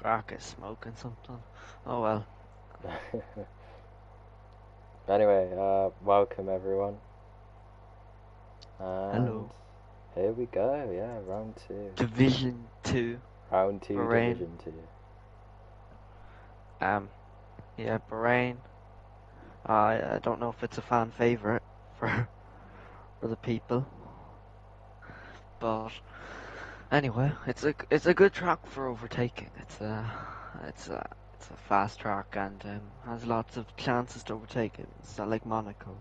crack is smoking something. Oh well. Anyway, welcome everyone. And Hello. here we go, yeah, round 2. Division 2. Round 2, Bahrain. Division 2. Yeah, Bahrain. I don't know if it's a fan favorite for the people, but anyway, it's a good track for overtaking. It's a fast track and has lots of chances to overtake it. It's not like Monaco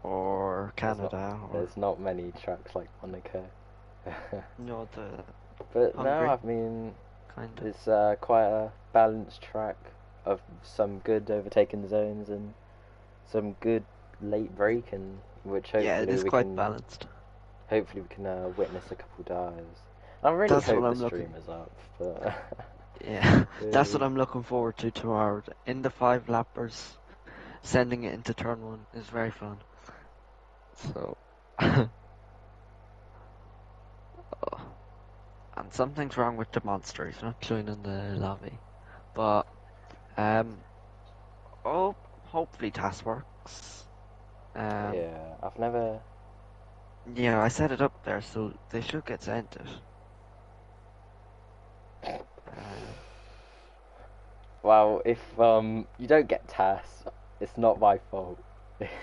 or Canada There's not many tracks like Monaco. no, the But Hungary, no, I mean, kind of. it's quite a balanced track of some good overtaking zones and some good late braking, which hopefully Yeah, it is we quite can balanced. hopefully we can witness a couple dives. I really That's hope what the I'm stream is up, but Yeah, that's what I'm looking forward to tomorrow. In the 5 lappers, sending it into turn 1 is very fun. So, and something's wrong with the monster. He's not joining the lobby, but hopefully TAS works. yeah, I've never. Yeah, I set it up there, so they should get sent it. Well, if you don't get TAS, it's not my fault. It's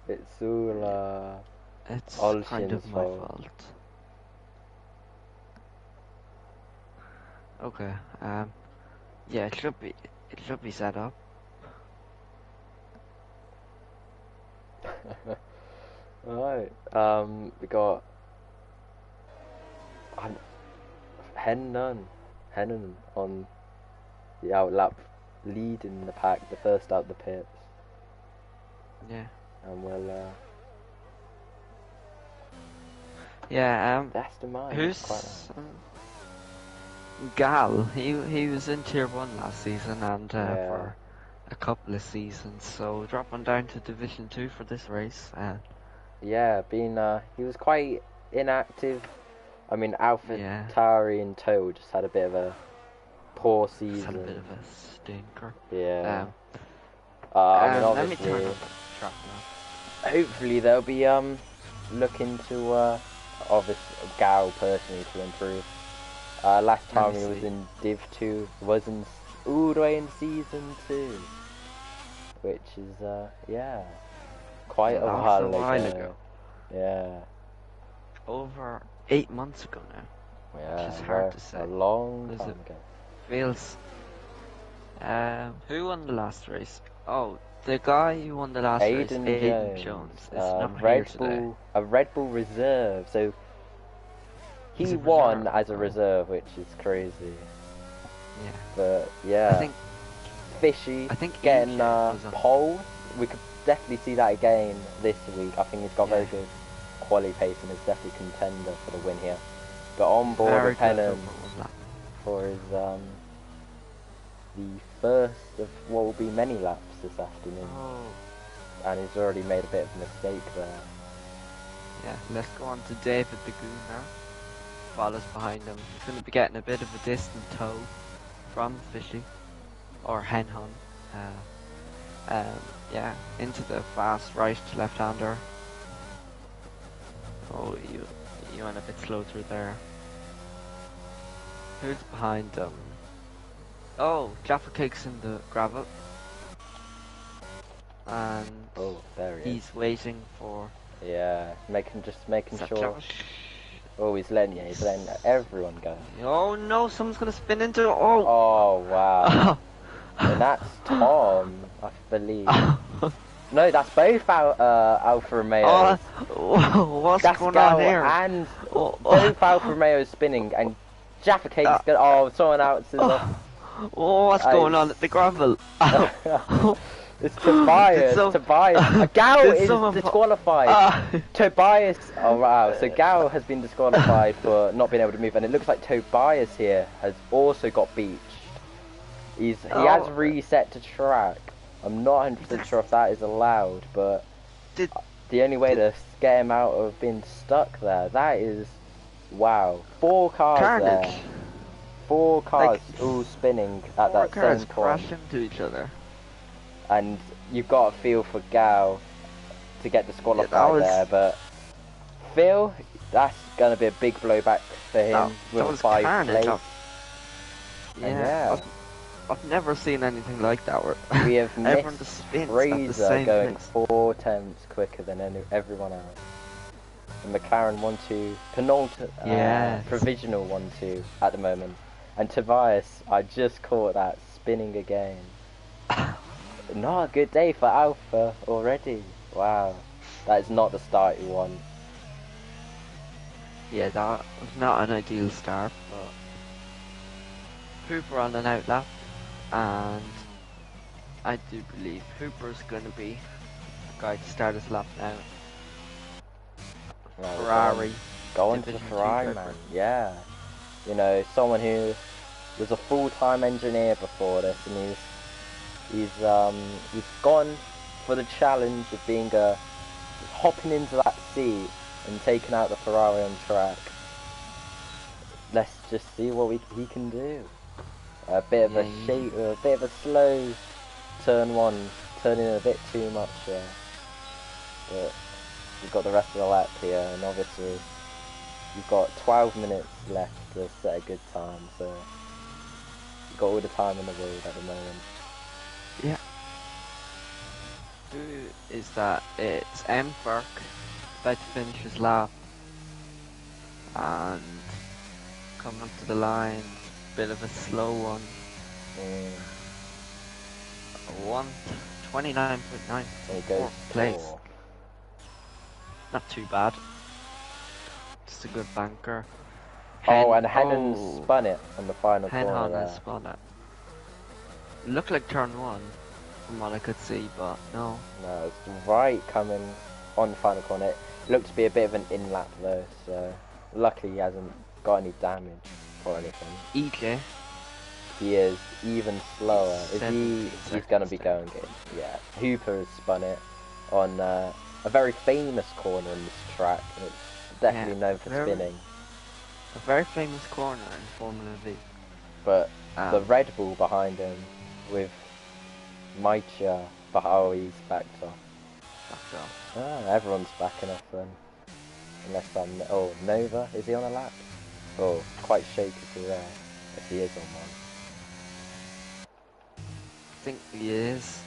it's all It's Olshin's kind of my fault. fault. Okay. Yeah, it should be set up. Alright. We got Hennon on the outlap lead in the pack, the first out the pits. Yeah. And we'll Yeah. that's the mine. Who's Quite nice. Gal? He was in Tier 1 last season and Yeah. for a couple of seasons, so dropping down to Division 2 for this race. Yeah, he was quite inactive. I mean, Alpha Yeah. Tauri and Toe just had a bit of a poor Just season. had a bit of a stinker. Yeah. I mean, Let me obviously, turn on the track now. hopefully they'll be looking to obviously Gal personally to improve. Last time he was in Div 2, wasn't all the way in Season 2, which is yeah, quite a while ago. Yeah. Over 8 months ago now. Yeah, which is hard to say. A long time ago. Feels. Who won the last race? Oh, the guy who won the last race, Aiden Jones, is not here today. A Red Bull reserve, so he won as a reserve, which is crazy. Yeah. But yeah, Fishy getting pole. We could definitely see that again this week. I think he's got very good quality pace and is definitely contender for the win here. But on board with Hennon for his the first of what will be many laps this afternoon. And he's already made a bit of a mistake there. Yeah, let's go on to David the Goon now. Follows behind him. He's going to be getting a bit of a distant tow from Fishy or Henhon. Yeah, into the fast right left-hander. Oh, you went a bit slow through there. Who's behind them? Oh, Jaffa Cake's in the gravel. And there he's waiting for... Yeah, making sure... Josh? Oh, he's letting everyone go. Oh no, someone's gonna spin into... Oh! Oh, wow. And that's Tom, I believe. No, that's both Alfa Romeo. What's going on here? And both Alfa Romeos spinning, and Jaffa Cake's good. Oh, someone else is off. What's going on at the gravel? It's Tobias. Tobias. Gal is disqualified. Tobias. Oh wow. So Gal has been disqualified for not being able to move, and it looks like Tobias here has also got beached. He has reset to track. I'm not 100% sure if that is allowed, but the only way to get him out of being stuck there, that is Wow, 4 cars Carnage. there. 4 cars Like, all spinning at 4 that cars same point. crash into each other. And you've got to feel for Gao to get Yeah, that disqualified was there, but Phil, that's going to be a big blowback for him with that a was 5 carnage. plate. And Yeah, yeah, I've never seen anything like that where we have everyone missed just spins at the Fraser same going place. 4 tenths quicker than everyone else. And McLaren 1-2, Yes. provisional 1-2 at the moment. And Tobias, I just caught that spinning again. Not a good day for Alpha already. Wow, that is not the start you want. Yeah, that was not an ideal start, but Hooper on an outlap, and I do believe Hooper's going to be the guy to start his lap now. No, Ferrari. going to the Division 2 Ferrari, driver. man. Yeah, you know, someone who was a full-time engineer before this, and he's gone for the challenge of being hopping into that seat and taking out the Ferrari on track. Let's just see what he can do. A bit of a shape, a bit of a slow turn 1, turning in a bit too much there. But we've got the rest of the lap here, and obviously you've got 12 minutes left to set a good time, so you've got all the time in the world at the moment. Yeah. Who is that? It's M. Burke, about to finish his lap, and coming up to the line, bit of a slow one. 29.9 place. Not too bad. Just a good banker. And Hennon spun it on the final corner there. Has spun it. Looked like turn 1 from what I could see, but no. No, it's right coming on the final corner. It looked to be a bit of an in-lap though, so luckily he hasn't got any damage or anything. EJ. He is even slower. He's going to be going in. Yeah, Hooper has spun it on a very famous corner in this track, and it's definitely known for spinning. A very famous corner in Formula V. But the Red Bull behind him with Maicha, he's backed off. Everyone's backing off then. Unless Nova, is he on a lap? Oh, quite shaky through there, if he is on one. I think he is.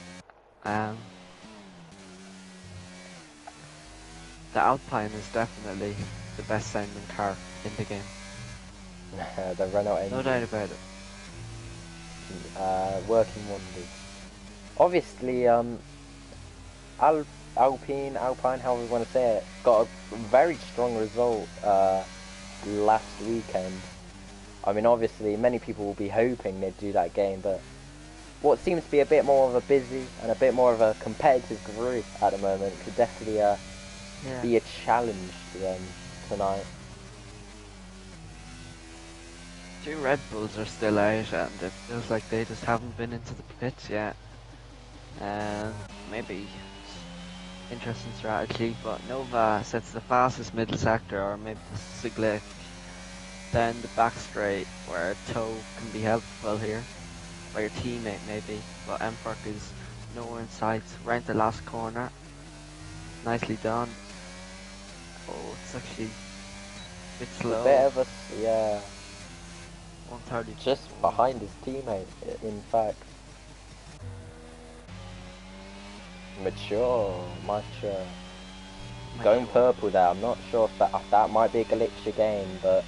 The Alpine is definitely the best sounding car in the game. The Renault engine. No doubt about it. Working wonders. Obviously, Alpine, however you want to say it, got a very strong result last weekend. I mean, obviously, many people will be hoping they'd do that game, but what seems to be a bit more of a busy and a bit more of a competitive group at the moment could definitely be a challenge to them tonight. 2 Red Bulls are still out, and it feels like they just haven't been into the pits yet. Maybe interesting strategy, but Nova sets the fastest middle sector, or maybe this is a glitch. Down the back straight, where a toe can be helpful here, by your teammate maybe, but Emperk is nowhere in sight. Round the last corner, nicely done. Oh, it's actually a bit slow. A bit of a, yeah. 130. Just behind his teammate, in fact. Mature. Going purple there. I'm not sure if that might be a glitch again, but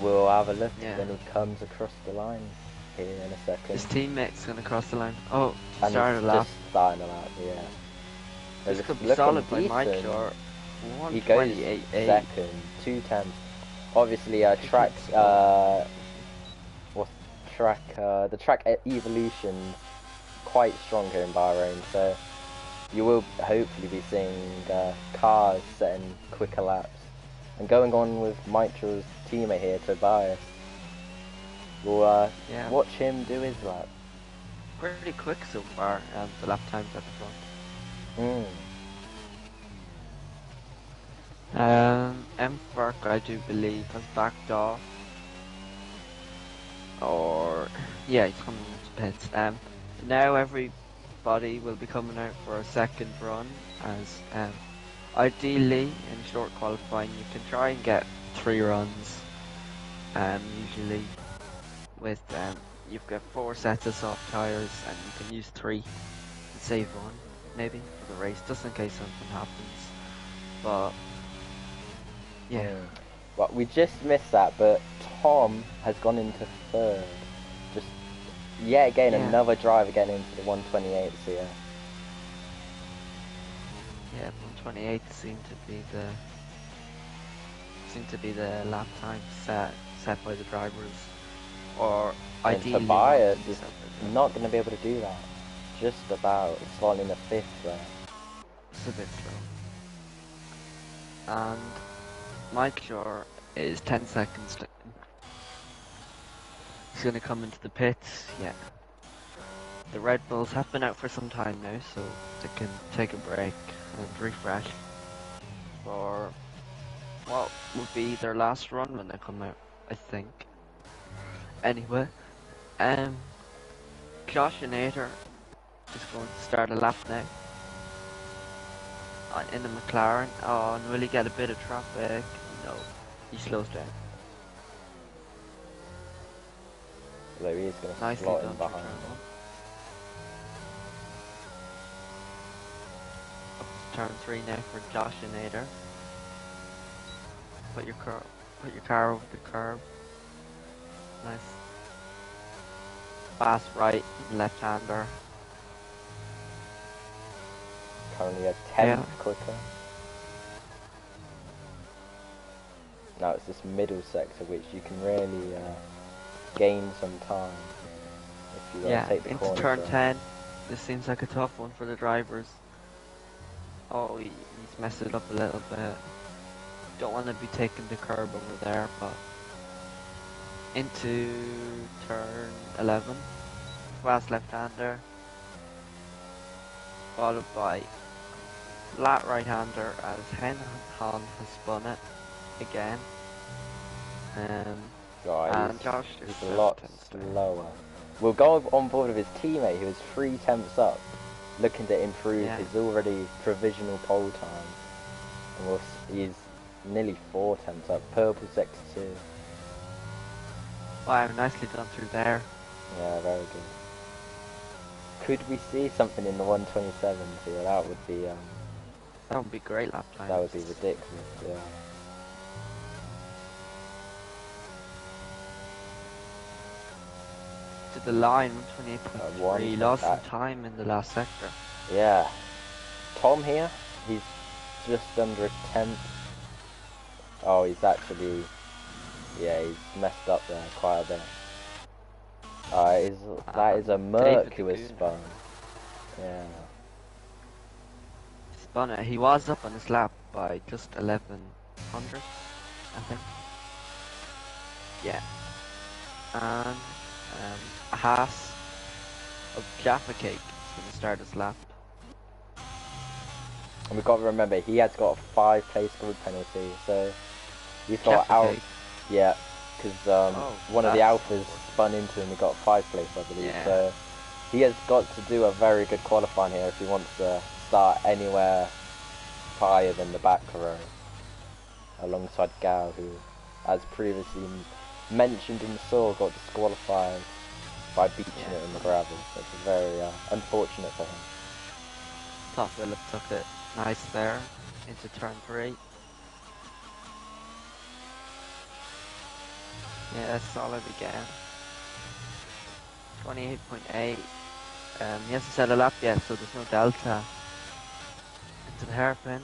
we'll have a look when he comes across the line here in a second. His teammate's gonna cross the line. Oh, and started a lap. Just starting a lap, yeah. This could be solid by Mike, or he goes second, 2 tenths. Obviously, the track evolution quite strong here in Bahrain, so you will hopefully be seeing cars setting quicker laps. And going on with Mitra's teammate here, Tobias, we'll watch him do his lap. Pretty quick so far, the lap times at the front. Mfark, I do believe, has backed off. Or, yeah, he's coming into pits. Now everybody will be coming out for a second run, as ideally in short qualifying you can try and get 3 runs. Usually with you've got 4 sets of soft tires and you can use 3 and save 1 maybe for the race, just in case something happens. But yeah. Well, we just missed that, but Tom has gone into third. Just yet again, another driver getting into the 128s here. Yeah, 128 seemed to be the lap time set by the drivers, or and ideally Tobias is not going to be able to do that. Just about sliding the 5th there. It's a bit slow. And Mike Shore is 10 seconds. He's going to come into the pits. Yeah. The Red Bulls have been out for some time now, so they can take a break and refresh for what would be their last run when they come out, I think. Anyway, Josh and Ader is going to start a lap now in the McLaren. Oh, and will he get a bit of traffic? No, he slows down. Although he is going to slot in behind. Up to turn 3 now for Josh and Ader. Put your car over the curb. Nice. Fast right, left-hander. Currently a 10th quicker. Now it's this middle sector which you can really gain some time if you take the corner. Into turn 10. This seems like a tough one for the drivers. Oh, he's messed it up a little bit. Don't want to be taking the curb over there, but into turn 11. Fast left-hander. Followed by flat right-hander as Hen Han has spun it again. And Josh is a lot slower. We'll go on board with his teammate who is 3 tenths up, looking to improve his already provisional pole time. And he's nearly 4 tenths up. Purple sector 2. Wow, nicely done through there. Yeah, very good. Could we see something in the 127 here? That would be that would be great lap time. That would be ridiculous, yeah. To the line, 128.3. He lost some time in the last sector. Yeah. Tom here, he's just under a 10th. Oh, he's actually, yeah, he's messed up there quite a bit. That is a Merc who has spun. Yeah. Spun it. He was up on his lap by just 1100, I think. Yeah. And Haas of Jaffa Cake is going to start his lap. And we've got to remember, he has got a 5-place grid penalty, so he's got out. Yeah, because one of the Alphas spun into him, he got 5th place, I believe. Yeah. So he has got to do a very good qualifying here if he wants to start anywhere higher than the back row, alongside Gao, who, as previously mentioned in the Saw, got disqualified by beaching it in the gravel, which is very unfortunate for him. Top Phillip took it nice there into turn 3. Yeah, solid again. 28.8. He hasn't set a lap yet, so there's no delta. Into the hairpin.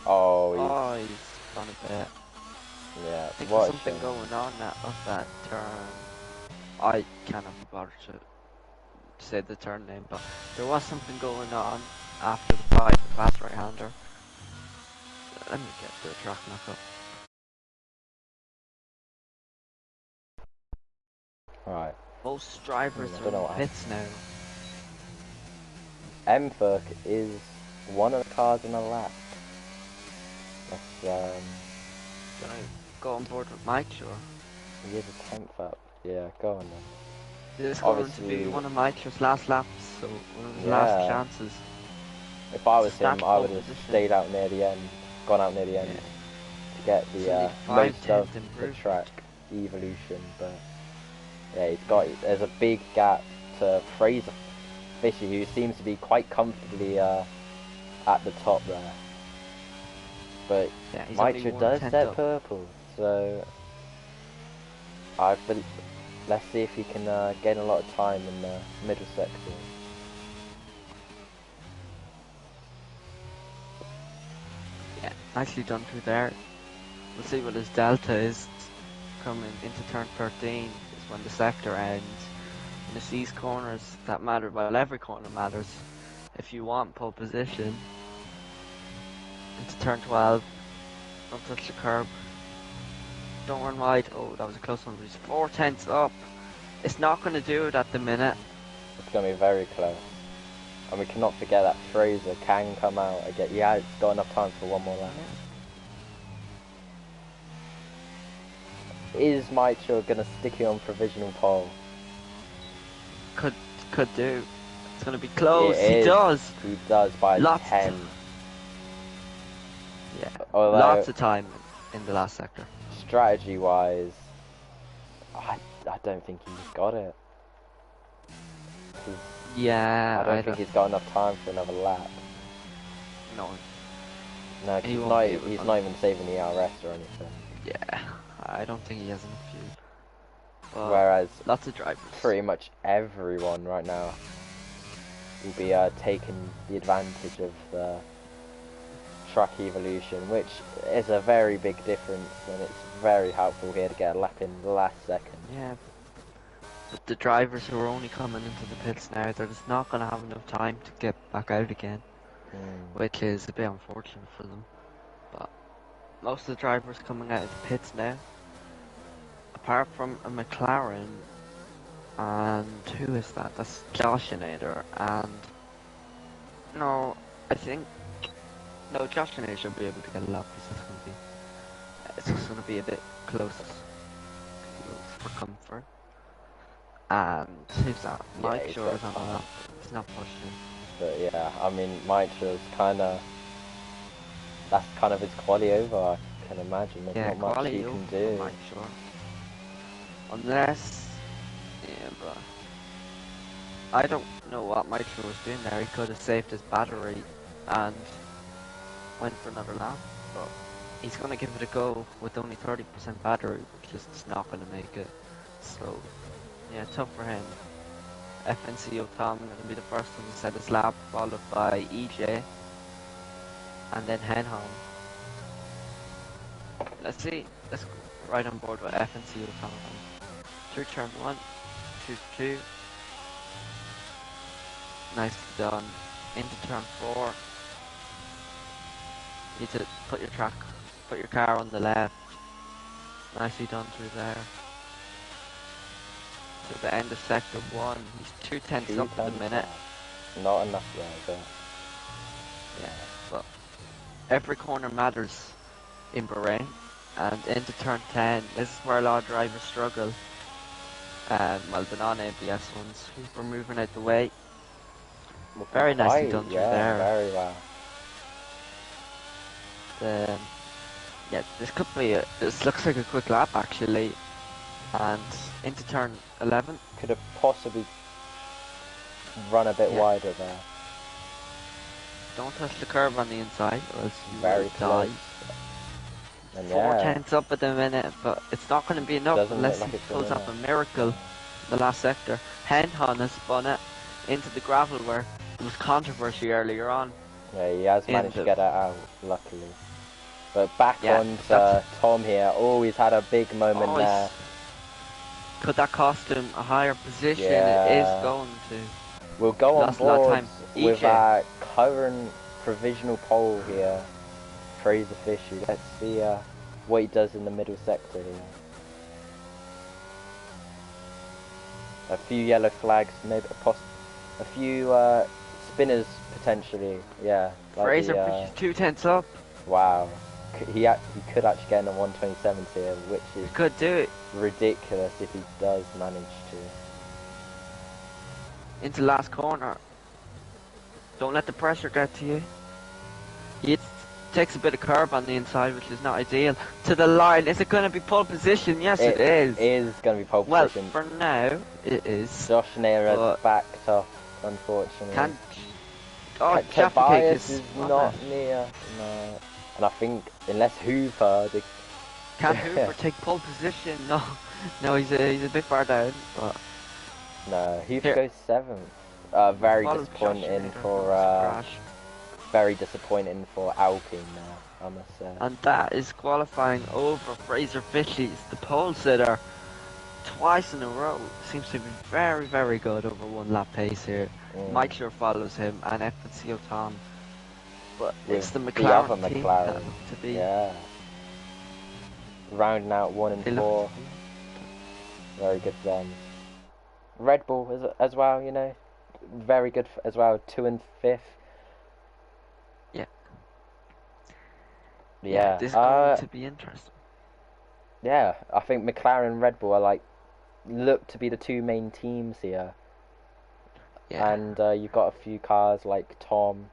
Oh, he's gone a bit. Yeah, I think there's something going on of that turn. I cannot be bothered to say the turn name, but there was something going on after the fast right-hander. Let me get the track knock up. Right. Most drivers are in pits now. Mferk is one of the cars in a lap. Let's, Gonna go on board with Mike, sure. he is a 10th up. Yeah, go on then. This is going to Obviously, be one of Mike's last laps, so one of his last yeah. chances. If I To was start him, I pole would have position. stayed out near the end, gone out near the end to get So the need most of 5/10 the improvement. track evolution. But yeah, there's a big gap to Fraser Fisher, who seems to be quite comfortably at the top there. But Yeah, he's only Mitra does 1/10 set up. purple, so let's see if he can gain a lot of time in the middle sector. Yeah, nicely done through there. We'll see what his delta is coming into turn 13 is when the sector ends. And it's these corners that matter. Well, every corner matters. If you want pole position into turn 12, don't touch the curb. Don't run wide. Oh, that was a close one. But he's 4/10 up. It's not going to do it at the minute. It's going to be very close. And we cannot forget that Fraser can come out again. Yeah, it's got enough time for one more lap. Yeah. Is Mitra going to stick it on provisional pole? Could do. It's going to be close. He does. He does by 10. Yeah. Although, lots of time in the last sector. Strategy-wise, I don't think he's got it. Yeah. I don't think he's got enough time for another lap. No. No, he's not even saving the RS or anything. Yeah, I don't think he has enough fuel. But whereas lots of drivers, pretty much everyone right now will be taking the advantage of the track evolution, which is a very big difference, and it's very helpful here to get a lap in the last second. Yeah, but the drivers who are only coming into the pits now, they're just not going to have enough time to get back out again, which is a bit unfortunate for them. But most of the drivers coming out of the pits now, apart from a McLaren, and who is that? That's Joshinator, and no, I think no, Joshinator should be able to get a lap. It's just going to be a bit close for comfort. And who's that? Mike sure is on the lap. He's not pushing. But yeah, I mean, Mitra's that's kind of his quality over, I can imagine. There's not much he can do. Mike, sure. Unless, yeah, but I don't know what Mike sure was doing there. He could have saved his battery and went for another lap, but he's going to give it a go with only 30% battery, which is just not going to make it. So, yeah, tough for him. FNC Tom going to be the first one to set his lap, followed by EJ, and then Henholm. Let's see, let's go right on board with FNC Tom. Through turn 1, 2, nicely done. Into turn 4. You need to put your car on the left. Nicely done through there. To the end of sector 1. He's 2/10 up at the minute. Not enough there, but yeah, but every corner matters in Bahrain. And into turn 10, this is where a lot of drivers struggle. Well, the non-ABS ones who were moving out the way. Very nicely done through there. Very well. Yeah, this could be this looks like a quick lap actually. And into turn 11. Could have possibly run a bit wider there. Don't touch the curb on the inside or else you very will die. And 4/10 up at the minute, but it's not going to be enough unless he pulls up a miracle in the last sector. Henhon has spun it into the gravel where there was controversy earlier on. Yeah, he has managed to get it out, luckily. But back on to Tom here. Oh, he's had a big moment there. Could that cost him a higher position? It is going to. We'll go on board with our current provisional pole here. Fraser Fisher. Let's see what he does in the middle sector here. A few yellow flags, maybe a few spinners potentially. Yeah. Fraser Fisher's 2/10 up. Wow. he could actually get in a 127 here, which is He could do it. Ridiculous if he does manage to. Into last corner. Don't let the pressure get to you. He takes a bit of curb on the inside, which is not ideal. To the line. Is it going to be pole position? Yes, it is. It is going to be pole position. Well, for now, it is. Josh Nair's backed off, unfortunately. Tobias is not near. No. And I think, unless Hoover... Can Hoover take pole position? No, he's a bit far down. But no, Hoover goes 7th. Very disappointing for... very disappointing for Alpine now, I must say. And that is qualifying over Fraser Fishley's, the pole sitter, twice in a row. Seems to be very, very good over one lap pace here. Mike sure follows him, and FNC Tom. But it's the McLaren team that look to be. Yeah. Rounding out 1 and 4. Very good for them. Red Bull as well, you know. Very good as well, 2 and 5th. Yeah, this is going to be interesting. Yeah, I think McLaren and Red Bull are look to be the 2 main teams here. Yeah. And you've got a few cars like Tom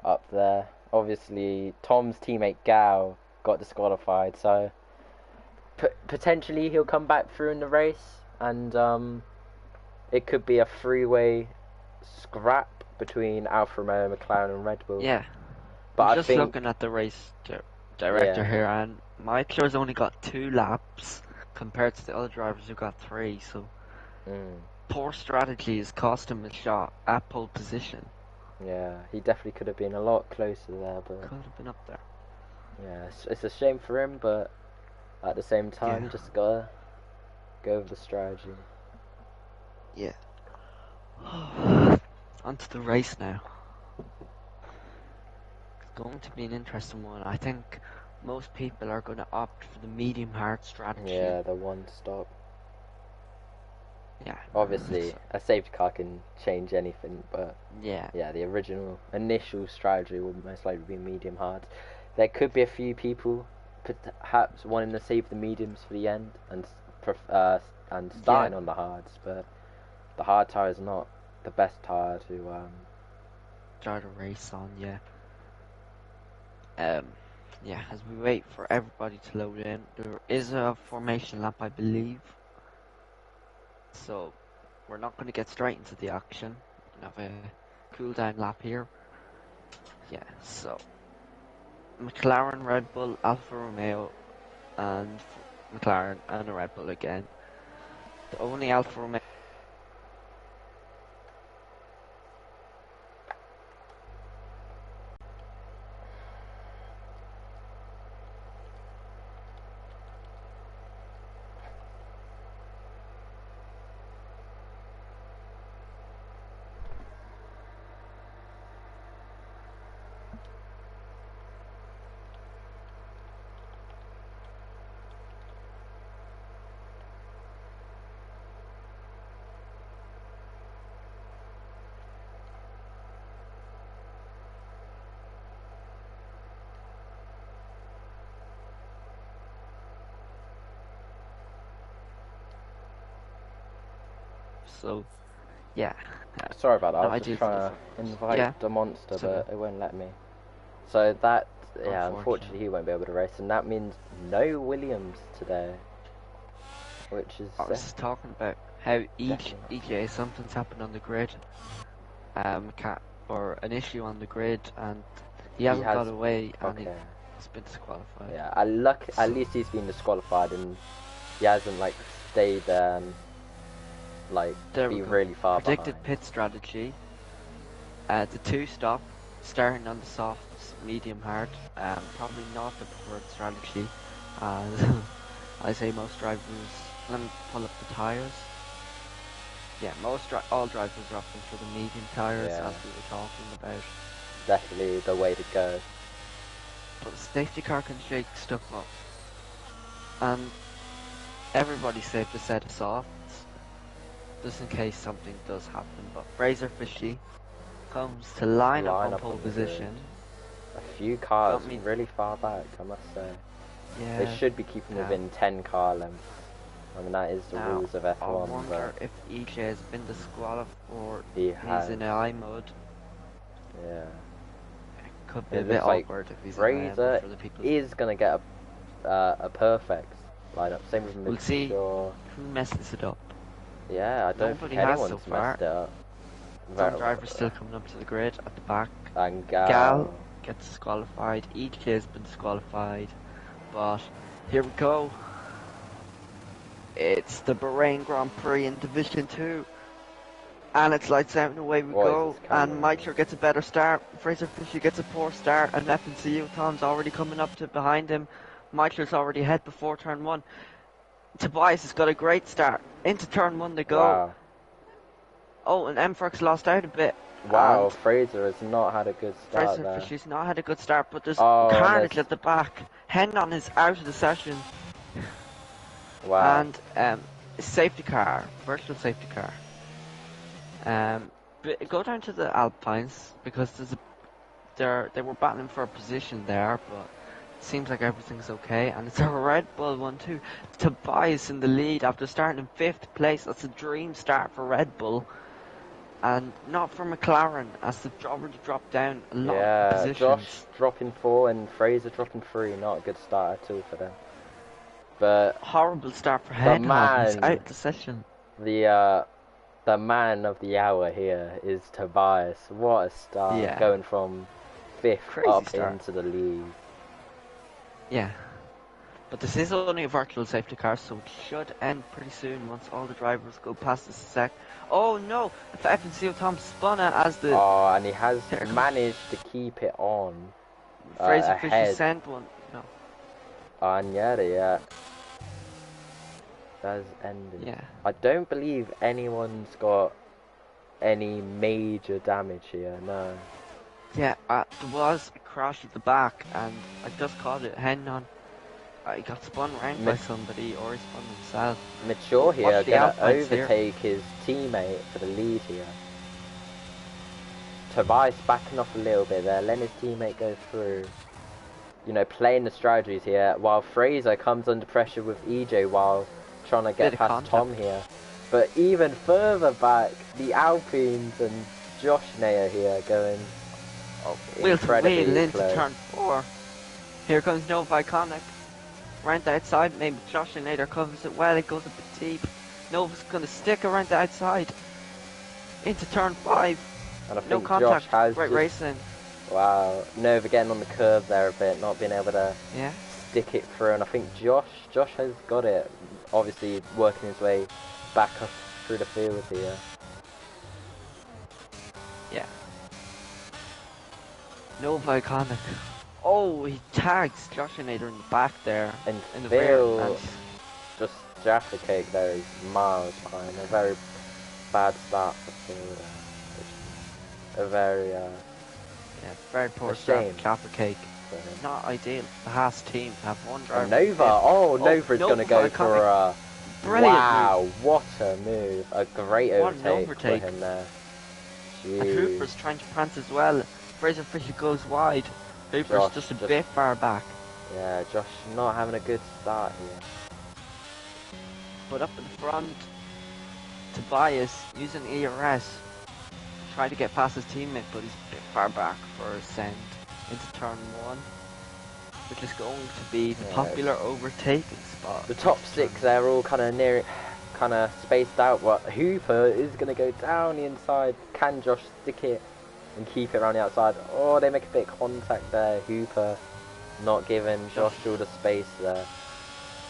up there. Obviously, Tom's teammate Gao got disqualified, so potentially he'll come back through in the race, and it could be a 3-way scrap between Alfa Romeo, McLaren, and Red Bull. Yeah. But I'm just looking at the race director here, and Michael's only got 2 laps compared to the other drivers who got 3, so poor strategy has cost him a shot at pole position. Yeah, he definitely could have been a lot closer there, but could have been up there. Yeah, it's a shame for him, but at the same time, just gotta go with the strategy. Yeah. Onto the race now. Going to be an interesting one. I think most people are going to opt for the medium hard strategy. Yeah, the 1 stop. Yeah. Obviously, a safety car can change anything, but yeah, the initial strategy will most likely be medium hard. There could be a few people perhaps wanting to save the mediums for the end and starting on the hards, but the hard tire is not the best tire to start a race on. Yeah, as we wait for everybody to load in, there is a formation lap, I believe. So, we're not going to get straight into the action. We can have a cool down lap here. Yeah, so McLaren, Red Bull, Alfa Romeo, and McLaren, and a Red Bull again. The only Alfa Romeo. So, yeah. Sorry about that. I was just trying to invite the monster, but it won't let me. So that, unfortunately he won't be able to race, and that means no Williams today. Which is... I was just talking about how EJ, something's happened on the grid. Or an issue on the grid, and he hasn't got away, and he's been disqualified. Yeah, at least he's been disqualified, and he hasn't, stayed... be really far predicted behind. Pit strategy. The 2-stop, starting on the softs, medium hard. Probably not the preferred strategy. I say most drivers. Let me pull up the tires. Yeah, all drivers are opting for the medium tires, as we were talking about. Definitely the way to go. But the safety car can shake stuff up, and everybody saved a set of softs, just in case something does happen. But Fraser Fishy comes to line up on pole position. A few cars got me. really far back, I must say. Yeah. They should be keeping within 10 car lengths. I mean, that is the Now, rules of I F1, wonder but if EJ has been disqualified or he he's has. in AI mode. Yeah. It could be a It bit looks like awkward if he's in AI mode Fraser for the people. is going to get a perfect lineup. Same with We'll see Mature. who messes it up. Yeah, I don't Nobody think has so anyone's far. messed it up. Some drivers still coming up to the grid at the back. And Gal gets disqualified. EJ has been disqualified. But here we go. It's the Bahrain Grand Prix in Division 2. And it's lights out and away we go. And Meitler gets a better start. Fraser Fisher gets a poor start. And FNCU Tom's already coming up to behind him. Meitler's already ahead before turn 1. Tobias has got a great start. Into turn 1 they go. Wow. Oh, and Mfrux lost out a bit. Wow, Fraser has not had a good start there. Fraser Fisher's not had a good start, but there's carnage at the back. Hendon is out of the session. Wow. And safety car, virtual safety car. But go down to the Alpines because they were battling for a position there, but it seems like everything's okay. And it's a Red Bull 1-2. Tobias in the lead after starting in 5th place. That's a dream start for Red Bull. And not for McLaren, as they've already dropped down a lot of positions. Josh dropping 4 and Fraser dropping 3. Not a good start at all for them. But horrible start for Hendon. He's out of the session. The man of the hour here is Tobias. What a start, going from 5th up into the lead. Yeah. But this is only a virtual safety car, so it should end pretty soon once all the drivers go past the sec. Oh no! FNCO Tom spun it as the... Oh, and he has managed to keep it on. Fraser Fisher sent one. No. And yeah. That's ended. Yeah. I don't believe anyone's got any major damage here, no. Yeah, there was a crash at the back, and I just caught it. Hendon. He got spun around by somebody, or he spun himself. Mature here, gonna overtake his teammate for the lead here. Tobias backing off a little bit there, letting his teammate go through. You know, playing the strategies here, while Fraser comes under pressure with EJ while trying to get past Tom here. But even further back, the Alpines and Josh Nair here going incredibly wheel close. Into turn 4. Here comes Nova Iconic. Around the outside, maybe Josh Nader covers it well, it goes a bit deep. Nova's going to stick around the outside. Into turn 5. And I think no contact, Josh has great racing. Wow, Nova getting on the curve there a bit, not being able to stick it through. And I think Josh has got it. Obviously working his way back up through the field here. Yeah. Nova Iconic. Oh, he tags Josh Nader in the back there. And in the Phil rear. just Jaffa Cake there is miles behind. A very bad start for Phil there. A very very poor start for Jaffa Cake. Not ideal. The Haas team to have one driver. Nova. Nova's going to go for a... Wow, move. what a move. A great overtake for him there. Jeez. And Hooper's trying to prance as well. Fraser Fisher goes wide. Hooper's just a bit far back. Yeah, Josh not having a good start here. But up in the front, Tobias using ERS. Trying to get past his teammate, but he's a bit far back for a send into turn 1. Which is going to be the popular overtaking spot. The top 6 they're all kind of spaced out. What Hooper is going to go down the inside. Can Josh stick it and keep it around the outside? Oh, they make a bit of contact there. Hooper not giving Josh all the space there.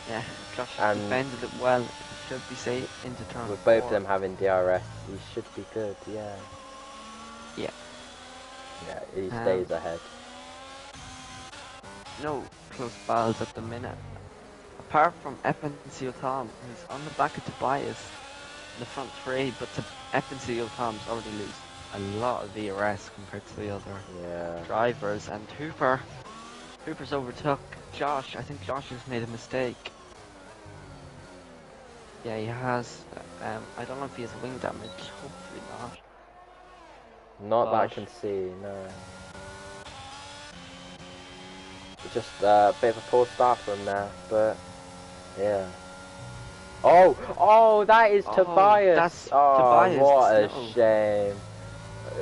Yeah, Josh defended it well. It should be safe into turn 4. With both of them having DRS, he should be good. Yeah. Yeah. Yeah, he stays ahead. No close battles at the minute. Apart from FNCO Tom, who's on the back of Tobias in the front 3, but FNCO Tom's already lose a lot of ERS compared to the other drivers. And Hooper's overtook Josh. I think Josh has made a mistake. Yeah, he has. I don't know if he has wing damage. Hopefully not. Not that I can see, no. just a bit of a poor start from there, but yeah. Oh, that is Oh, Tobias. that's Oh, Tobias. what a No, shame.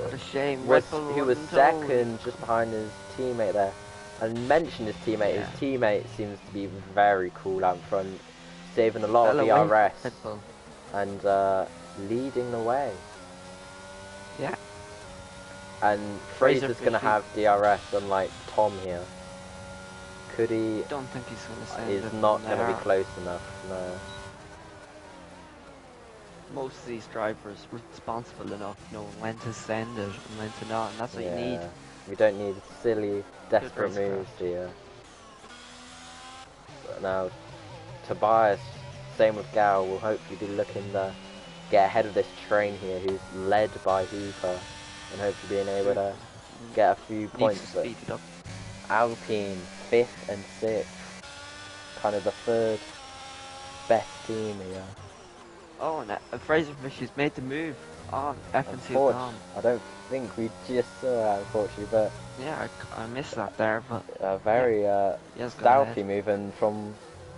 what a shame. Was Red Bull He was wouldn't told. second, just behind his teammate there. And mentioned his teammate. His Yeah, teammate seems to be very cool out front, saving a lot of fell away from ERS Red Bull. and leading the way. Yeah, And Fraser Fraser's gonna Fishy. have DRS, unlike Tom here. Could he? Don't think he's gonna send Is it not from gonna be there. close enough. No. Most of these drivers responsible enough knowing when to send it and when to not, and that's what you need. Yeah. We don't need silly, Good desperate moves racecraft. here. But now, Tobias, same with Gal, will hopefully be looking to get ahead of this train here, who's led by Hooper, and hopefully being able to get a few Needs points. to But speed it up. Alpine, 5th and 6th, kind of the third best team here. Oh, and Fraser Fishy's made the move on F&2 Dom. I don't think we just saw that, unfortunately, but Yeah, I missed that there, but a very stealthy move, and from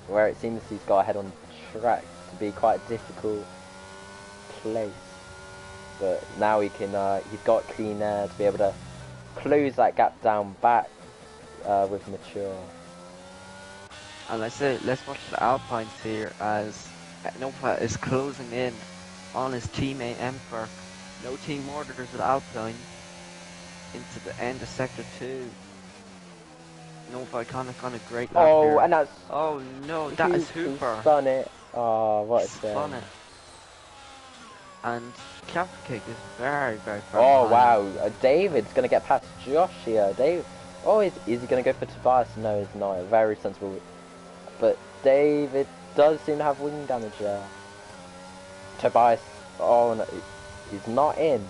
where it seems he's got ahead on track to be quite a difficult place. But now he can, he's got clean air to be able to close that gap down back with Mature. And I say, let's watch the Alpines here as Nova is closing in on his teammate Emperor. No team orders with Alpine into the end of Sector 2. Nova kind of got a great lap here. And that's... Oh no, that is Hooper. Spun it. Oh, what a shame. Spun it. And Jaffa Cake is very, very far Oh, behind. wow. David's going to get past Josh here. Oh, is he going to go for Tobias? No, he's not. Very sensible. But David does seem to have wing damage there. Tobias, oh no, he's not in.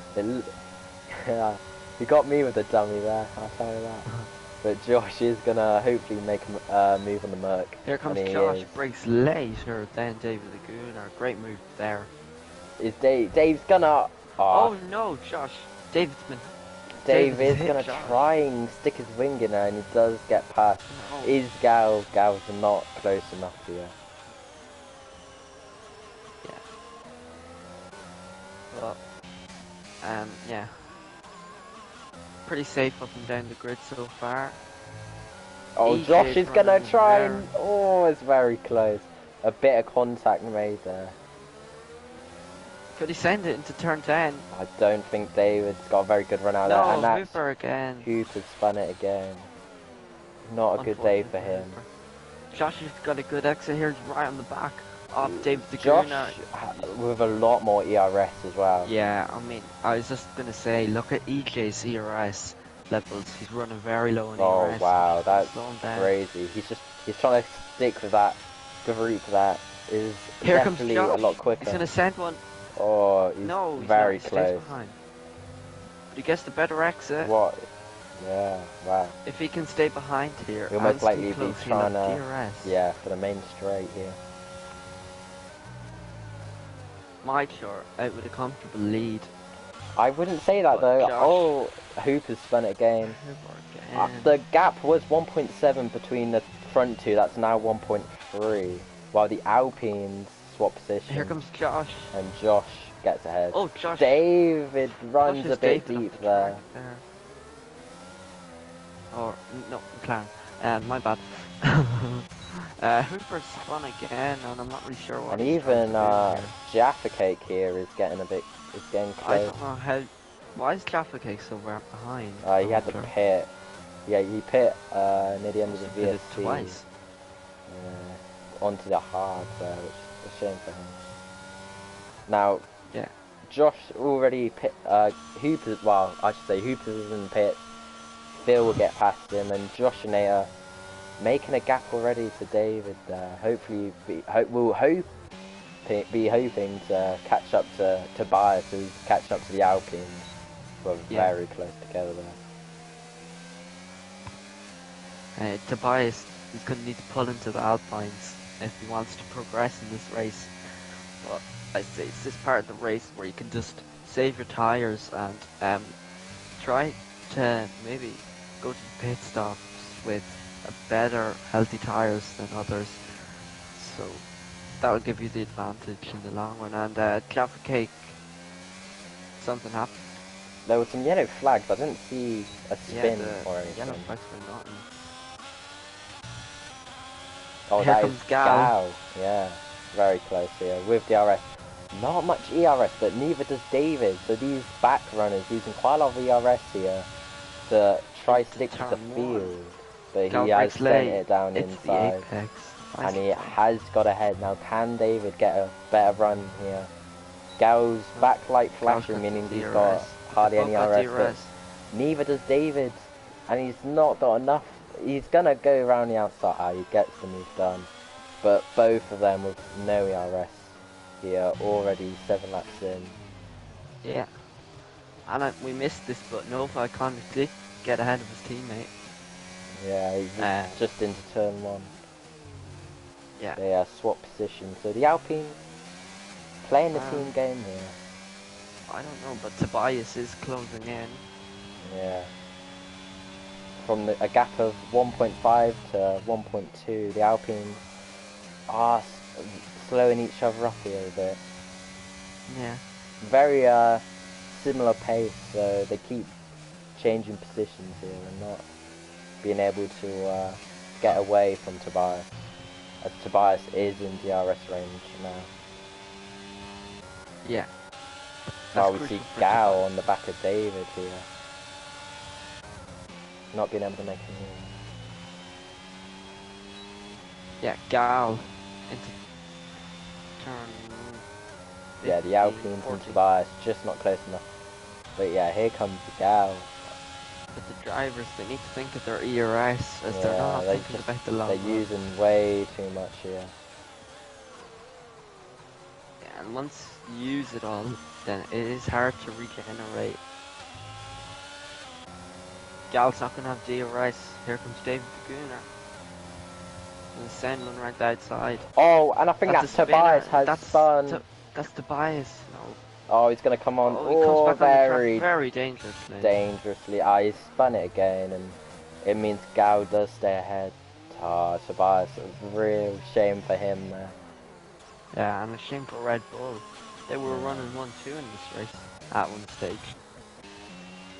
Yeah, he got me with the dummy there, I'll tell you that. But Josh is going to hopefully make a move on the Merc. Here comes Josh, breaks later, then David Laguna. Great move there. Dave's gonna... Oh no, Josh. Dave is gonna try and stick his wing in there, and he does get past. No. Is Gal's not close enough here? Yeah. Well, yeah. Pretty safe up and down the grid so far. Oh, Josh is gonna try and... Oh, it's very close. A bit of contact made there. Could he send it into turn 10? I don't think David's got a very good run out of there. And that's Hooper again. Hooper spun it again. Not a good day for him. Josh has got a good exit here, right on the back of David Josh Laguna. with a lot more ERS as well. Yeah, I mean, I was just going to say, look at EJ's ERS levels. He's running very low in ERS. Oh wow, that's crazy. He's trying to stick with that group that is here definitely comes Josh. a lot quicker. He's going to send one. Oh, he's very close. But he gets the better exit. What? Yeah, wow. If he can stay behind here, he'll most likely be trying to, DRS. yeah, for the main straight here. Might sure out with a comfortable lead. I wouldn't say that though. Josh. Oh, Hooper's spun it again. The gap was 1.7 between the front two. That's now 1.3. While the Alpines swap position. Here comes Josh. And Josh gets ahead. Oh, Josh. David runs a bit deep there. Or, no, McLaren. My bad. Hooper spun again, and I'm not really sure what. And even Jaffa Cake here is getting getting close. I don't know how. Why is Jaffa Cake so far behind? He had to pit. Yeah, he pit near the end of the VST. Twice. Onto the hard there, which is a shame for him. Now, yeah, Josh already pit. Hooper, well, I should say Hooper's in pit. Phil will get past him, and Josh and Nate are making a gap already to David there. Hopefully, we'll be hoping to catch up to Tobias, who's catch up to the Alpines. We're very close together there. Tobias is going to need to pull into the Alpines if he wants to progress in this race. But I say it's this part of the race where you can just save your tyres and try to maybe go to the pit stops with better healthy tires than others, so that'll give you the advantage in the long run. And Jaffa Cake, something happened. There were some yellow flags. I didn't see a spin or anything. Yellow flags for nothing. Oh, Here that comes is Gal. Yeah, very close here with DRS. Not much ERS, but neither does David. So these back runners using quite a lot of ERS here to try stick to the field. But Gal he has breaks sent late. it down It's inside. the apex. And he has got ahead. Now can David get a better run here? Gal's backlight flashing, meaning he's got hardly any ERS, but neither does David. And he's not got enough. He's going to go around the outside. He gets the move done. But both of them with no ERS here, already 7 laps in. Yeah. And we missed this, but Nova iconically get ahead of his teammate. Yeah, he's just into turn 1. Yeah. They swap positions. So the Alpine playing the team game here. I don't know, but Tobias is closing in. Yeah. From a gap of 1.5 to 1.2, the Alpines are slowing each other up here a bit. Yeah. Very similar pace, so they keep changing positions here and not being able to get away from Tobias, as Tobias is in DRS range now. Yeah. Now we see Gal on the back of David here, not being able to make a move. Yeah, Gal into turn 15, yeah, the Alpines 40. and Tobias just not close enough. But yeah, here comes Gal. But the drivers, they need to think of their ERS, as they're not thinking about the long run. They're using way too much here. Yeah, and once you use it all, then it is hard to regenerate. Gal's not going to have DRS. Here comes David Laguna. And Sandlin right outside. Oh, and I think that's Tobias has spun. That's Tobias. No. Oh, he's going to come on. Oh, he comes back on the track very dangerously. He spun it again, and it means Gal does stay ahead. Oh, Tobias, a real shame for him there. Yeah, and a shame for Red Bull. They were running 1-2 in this race at one stage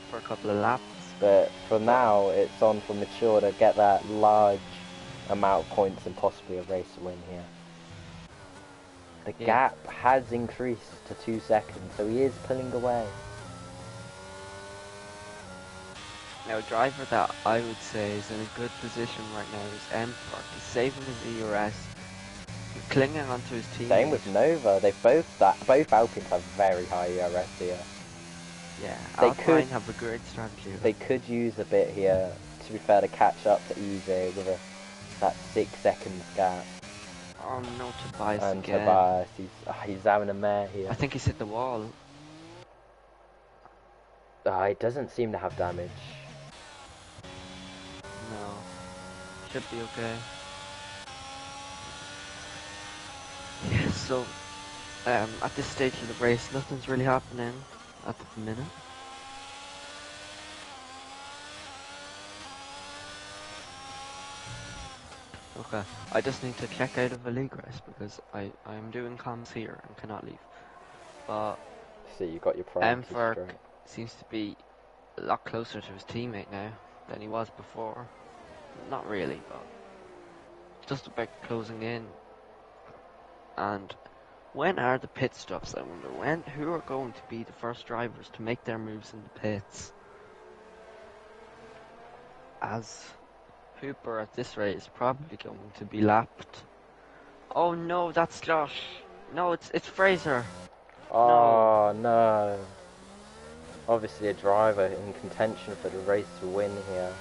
for a couple of laps. But for now, it's on for Mature to get that large amount of points and possibly a race win here. The gap has increased to 2 seconds, so he is pulling away. Now, a driver that I would say is in a good position right now is Emperor. He's saving his ERS, clinging onto his team. Same with Nova. Both Alpines have very high ERS here. Yeah, they could have a great strategy. They could use a bit here, to be fair, to catch up to Easy with that 6 seconds gap. Oh no, Tobias and again. Tobias, he's having a mare here. I think he's hit the wall. He doesn't seem to have damage. No, should be okay. Yeah, so at this stage of the race, nothing's really happening at the minute. Okay, I just need to check out of a league race because I'm doing comms here and cannot leave. But see, you got your priorities straight. Seems to be a lot closer to his teammate now than he was before. Not really, but just about closing in. And when are the pit stops, I wonder? Who are going to be the first drivers to make their moves in the pits? As Hooper at this rate is probably going to be lapped. Oh no, that's Josh. No, it's Fraser. Oh no. Obviously a driver in contention for the race to win here.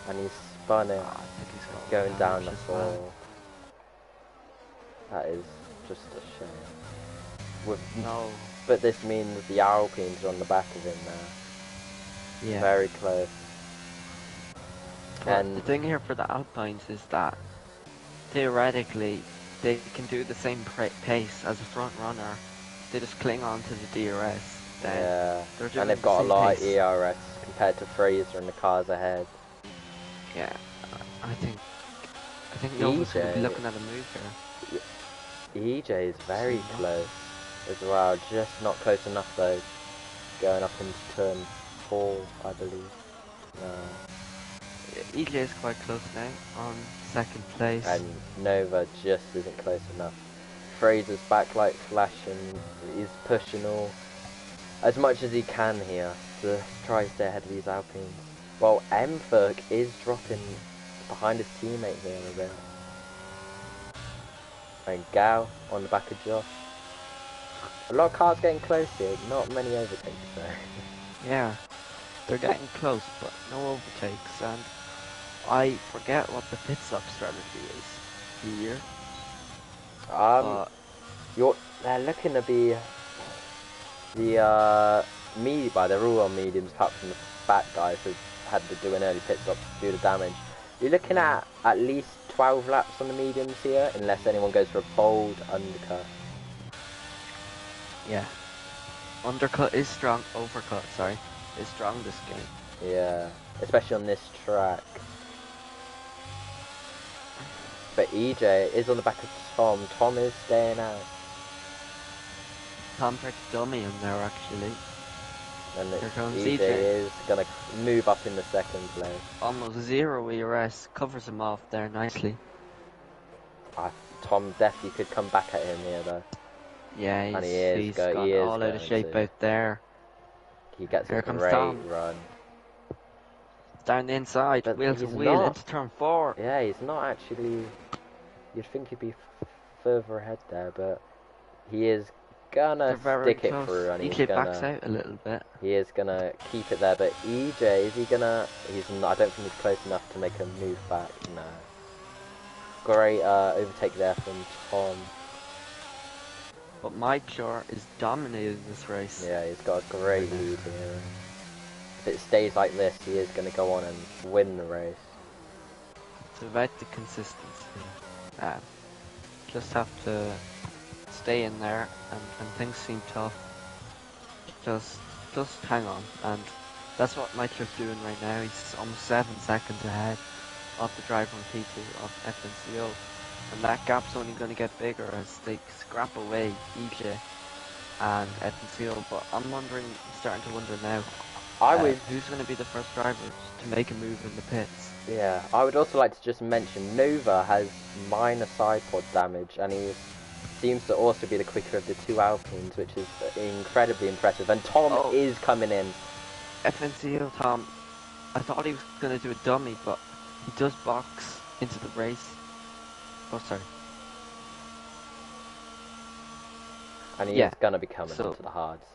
And he's spun it. I think he's going down the floor. That is just a shame. But this means the Alpines are on the back of him now. Yeah. Very close. And the thing here for the Alpines is that theoretically they can do the same pace as a front runner. They just cling on to the DRS. Yeah, and they've got a lot of ERS compared to Fraser and the cars ahead. Yeah, I think Nova's going to be looking at a move here. EJ is very close as well, just not close enough though. Going up into turn 4, I believe. No. EJ is quite close now, on 2nd place. And Nova just isn't close enough. Fraser's backlight flashing, he's pushing all as much as he can here to try to stay ahead of these Alpines. Well, Mferk is dropping behind his teammate here a bit. And Gao on the back of Josh. A lot of cars getting close here, not many overtakes though. Yeah, they're getting close, but no overtakes, and I forget what the pit stop strategy is here. They're looking to be the they're all on mediums apart from the fat guys who had to do an early pit stop due to damage. You're looking at least 12 laps on the mediums here, unless anyone goes for a bold undercut. Yeah. Undercut is strong, overcut, sorry, is strong this game. Yeah, especially on this track. But EJ is on the back of Tom. Tom is staying out. Tom picked dummy in there actually. And EJ is going to move up in the 2nd place. Almost 0 ERS, covers him off there nicely. Tom definitely could come back at him here though. Yeah, he's gone all out of shape out there. He gets a great run. Down the inside, but wheel to wheel into turn 4. Yeah, he's not actually... You'd think he'd be further ahead there, but he is gonna stick it through, and he's gonna backs out a little bit. He is gonna keep it there, but EJ, is he gonna? He's not. I don't think he's close enough to make a move back. No. Great overtake there from Tom. But Michelor is dominating this race. Yeah, he's got a great lead here. If it stays like this, he is gonna go on and win the race. It's about the consistency. Just have to stay in there, and things seem tough. Just hang on, and that's what Michelor's doing right now. He's almost 7 seconds ahead of the driver on P2 of FNCO, and that gap's only going to get bigger as they scrap away EJ and FNCO. But I'm starting to wonder now, who's going to be the first driver to make a move in the pits? Yeah, I would also like to just mention Nova has minor side pod damage, and he seems to also be the quicker of the 2 Alpines, which is incredibly impressive. And Tom is coming in. FNCO Tom, I thought he was going to do a dummy, but he does box into the race. Oh, sorry. And he is going to be coming onto the hards.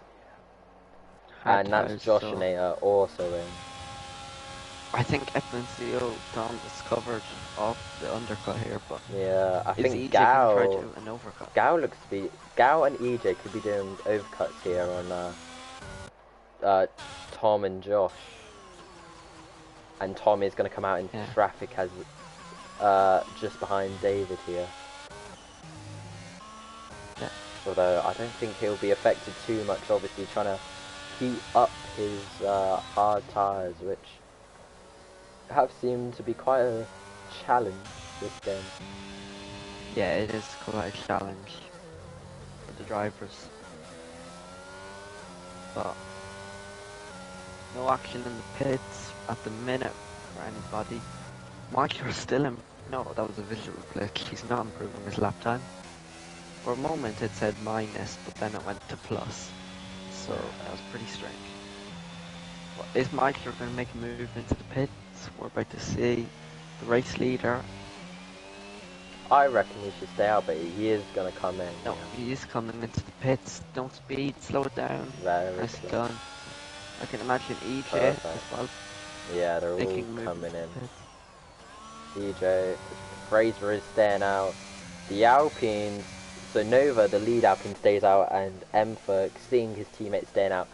And that's Josh and Nate also in. I think FNCO Tom is covered off the undercut here, but yeah, I think Gao try to do an overcut. Gao and EJ could be doing overcuts here on Tom and Josh, and Tom is going to come out in traffic as just behind David here. Yeah. Although I don't think he'll be affected too much. Obviously, trying to heat up his hard tires, which have seemed to be quite a challenge this game. Yeah, it is quite a challenge for the drivers. But no action in the pits at the minute for anybody. Michelor's still in. No, that was a visual glitch. He's not improving his lap time. For a moment it said minus, but then it went to plus. So that was pretty strange. But is Michelor going to make a move into the pits? We're about to see the race leader. I reckon he should stay out, but he is going to come in. No, he is coming into the pits. Don't speed, slow it down. Nice done. I can imagine EJ as well. Yeah, they're all coming in. EJ, Fraser is staying out. The Alpines, so Nova, the lead Alpine, stays out, and Mferk, seeing his teammate staying out,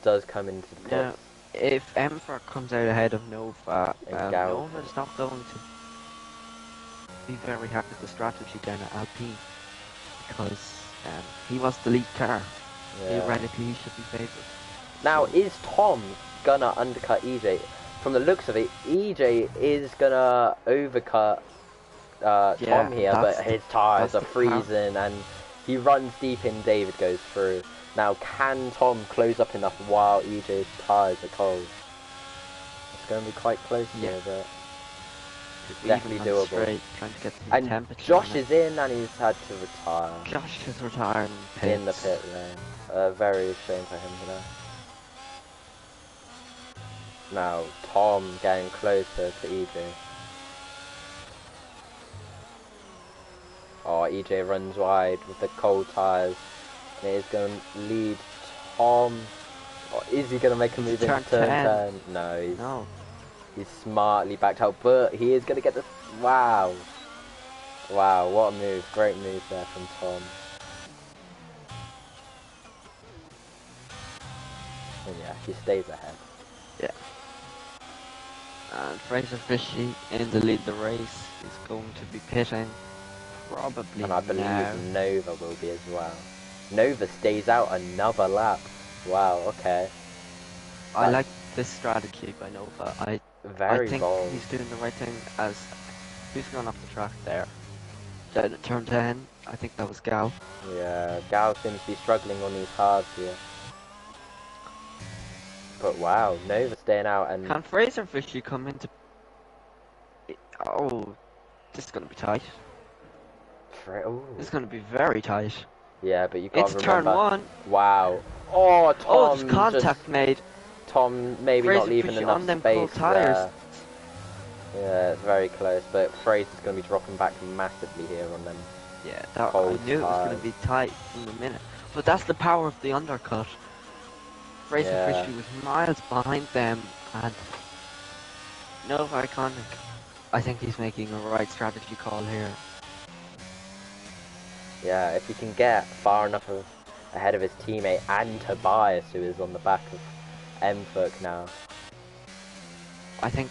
does come into the pits. Now, if Mferk comes out ahead of Nova, Nova's not going to be very happy with the strategy down at Alpine, because he was the lead car. Theoretically, he should be favoured. Now, is Tom gonna undercut EJ? from the looks of it, EJ is gonna overcut Yeah, Tom here, but his tires are the freezing and he runs deep in. David goes through. Now, can Tom close up enough while EJ's tires are cold? It's going to be quite close here, but it's definitely doable. Straight, trying to get some and temperature. Josh is in and he's had to retire. Josh is retiring in the pit lane. Very shame for him today. Now, Tom getting closer to EJ. Oh, EJ runs wide with the cold tyres. And it is going to lead Tom. Or is he going to make a move into turn 10? No, he's smartly backed out, but he is going to get this. Wow. Wow, what a move. Great move there from Tom. And yeah, he stays ahead. Yeah. And Fraser Fishy in the lead the race is going to be pitting probably. And I believe Nova will be as well. Nova stays out another lap. Wow, okay. I like this strategy by Nova. I think bold. He's doing the right thing as who's gone off the track there. Then at turn 10, I think that was Gal. Yeah, Gal seems to be struggling on these hards here. But wow, Nova staying out and... Can Fraser Fishy come into... Oh, this is going to be tight. This is going to be very tight. Yeah, but you got to remember... It's turn 1. Wow. Oh, Tom... Oh, there's contact made. Tom maybe Fraser not leaving Fishy enough on them space cold tires. there. Yeah, it's very close, but Fraser's going to be dropping back massively here on them. Yeah, I knew it was going to be tight from the minute. But that's the power of the undercut. Fraser Fishy was miles behind them, and Nova Iconic. I think he's making a right strategy call here. Yeah, if he can get far enough ahead of his teammate and Tobias, who is on the back of Mfurk now. I think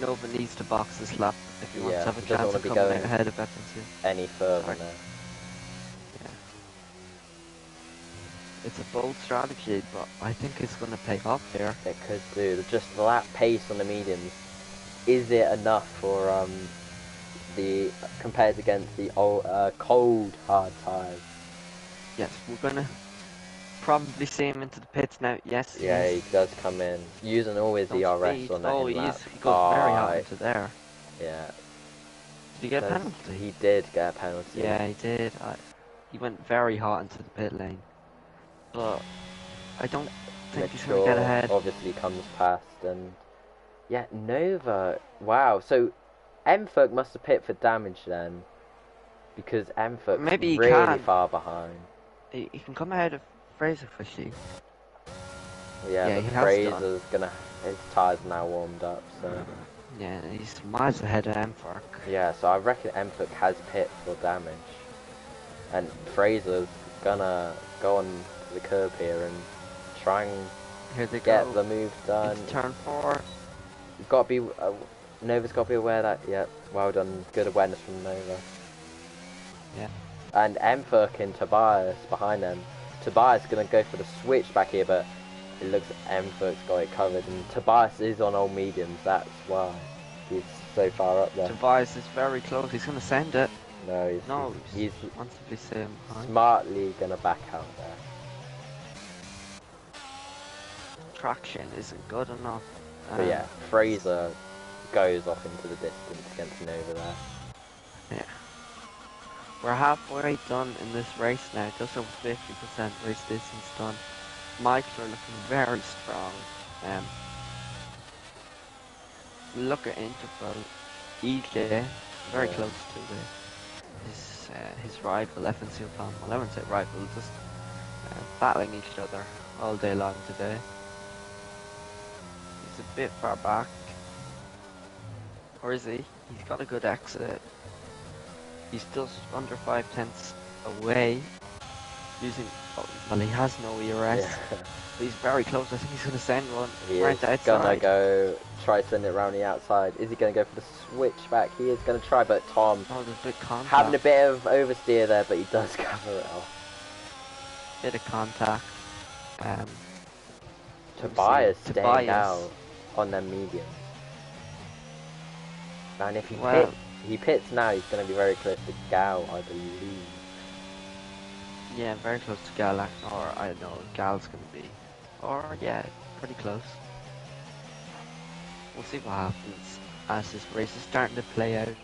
Nova needs to box this lap if he wants to have a chance of coming ahead of FNC. Any further now. Yeah. It's a bold strategy, but I think it's going to pay off here. It could do. Just the lap pace on the mediums. Is it enough for the compared against the cold hard tyres? Yes, we're going to probably see him into the pits now. Yes. Yeah, he does come in using always the RS on that. Oh, he goes very hard into there. Yeah. Did he get a penalty? He did get a penalty. Yeah, he did. He went very hot into the pit lane. But I don't think he's going to get ahead. Obviously comes past and yeah, Nova. Wow. So Mfurk must have pit for damage then, because Mfurk's really far behind. He can come ahead of Fraser Fishy. Yeah, but Fraser's gonna. His tires now warmed up, so. Yeah, he's miles ahead of Mfurk. Yeah, so I reckon Mfurk has pit for damage, and Fraser's gonna go on the curb here and try and get the move done. It's turn 4. You've got to be. Nova's got to be aware that. Yeah, well done. Good awareness from Nova. Yeah. And Mfurk and Tobias behind them. Tobias is going to go for the switch back here, but it looks like Mfurk's got it covered. And Tobias is on old mediums, that's why he's so far up there. Tobias is very close, he's going to send it. No, he's wants to be same behind. Smartly going to back out there. Traction isn't good enough. But yeah, Fraser goes off into the distance against Nova there. Yeah. We're halfway done in this race now, just over 50% race distance done. Mics are looking very strong. Look at interval. EJ very close to his rival FNC Palm. Well, I wouldn't say rival, just battling each other all day long today. He's a bit far back. Or is he? He's got a good exit. He's still under 5/10 away. Well, he has no ERS. Yeah. But he's very close. I think he's going to send one. He is going to go try to send it around the outside. Is he going to go for the switch back? He is going to try, but Tom having a bit of oversteer there, but he does cover it off. Bit of contact. Tobias staying out. on them mediums. And if Well, he pits now, he's going to be very close to Gal, I believe. yeah, very close to Gal, or I don't know, Gal's gonna be, or yeah, pretty close. We'll see what happens as this race is starting to play out.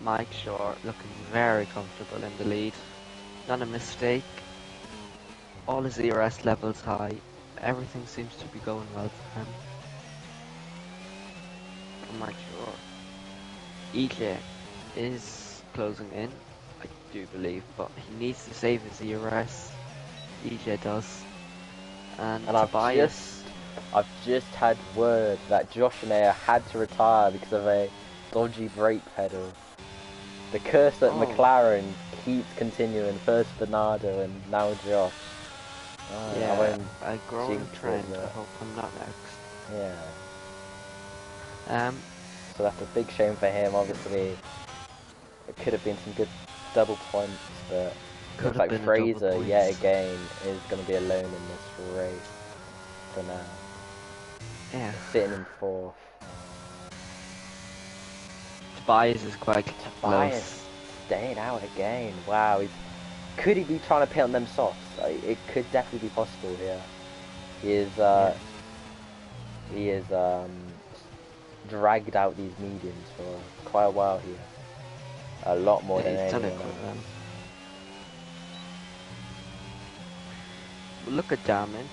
Mike Short looking very comfortable in the lead. Not a mistake. All his ERS levels high. Everything seems to be going well for him. For Mike Short. EJ is closing in, I do believe, but he needs to save his ERS. EJ does. And Tobias. I've just had word that Josh Mayer had to retire because of a dodgy brake pedal. The curse at McLaren keeps continuing. First Bernardo and now Josh. Yeah, a growing trend. I hope I'm not next. Yeah. So that's a big shame for him. Obviously, it could have been some good double points, but looks like Fraser yet again is going to be alone in this race for now. Yeah. Sitting in fourth. Tobias is quite close. Staying out again. Wow. Could he be trying to pit on them softs? It could definitely be possible here. He is dragged out these mediums for quite a while here. A lot more than anyone else. Look at damage.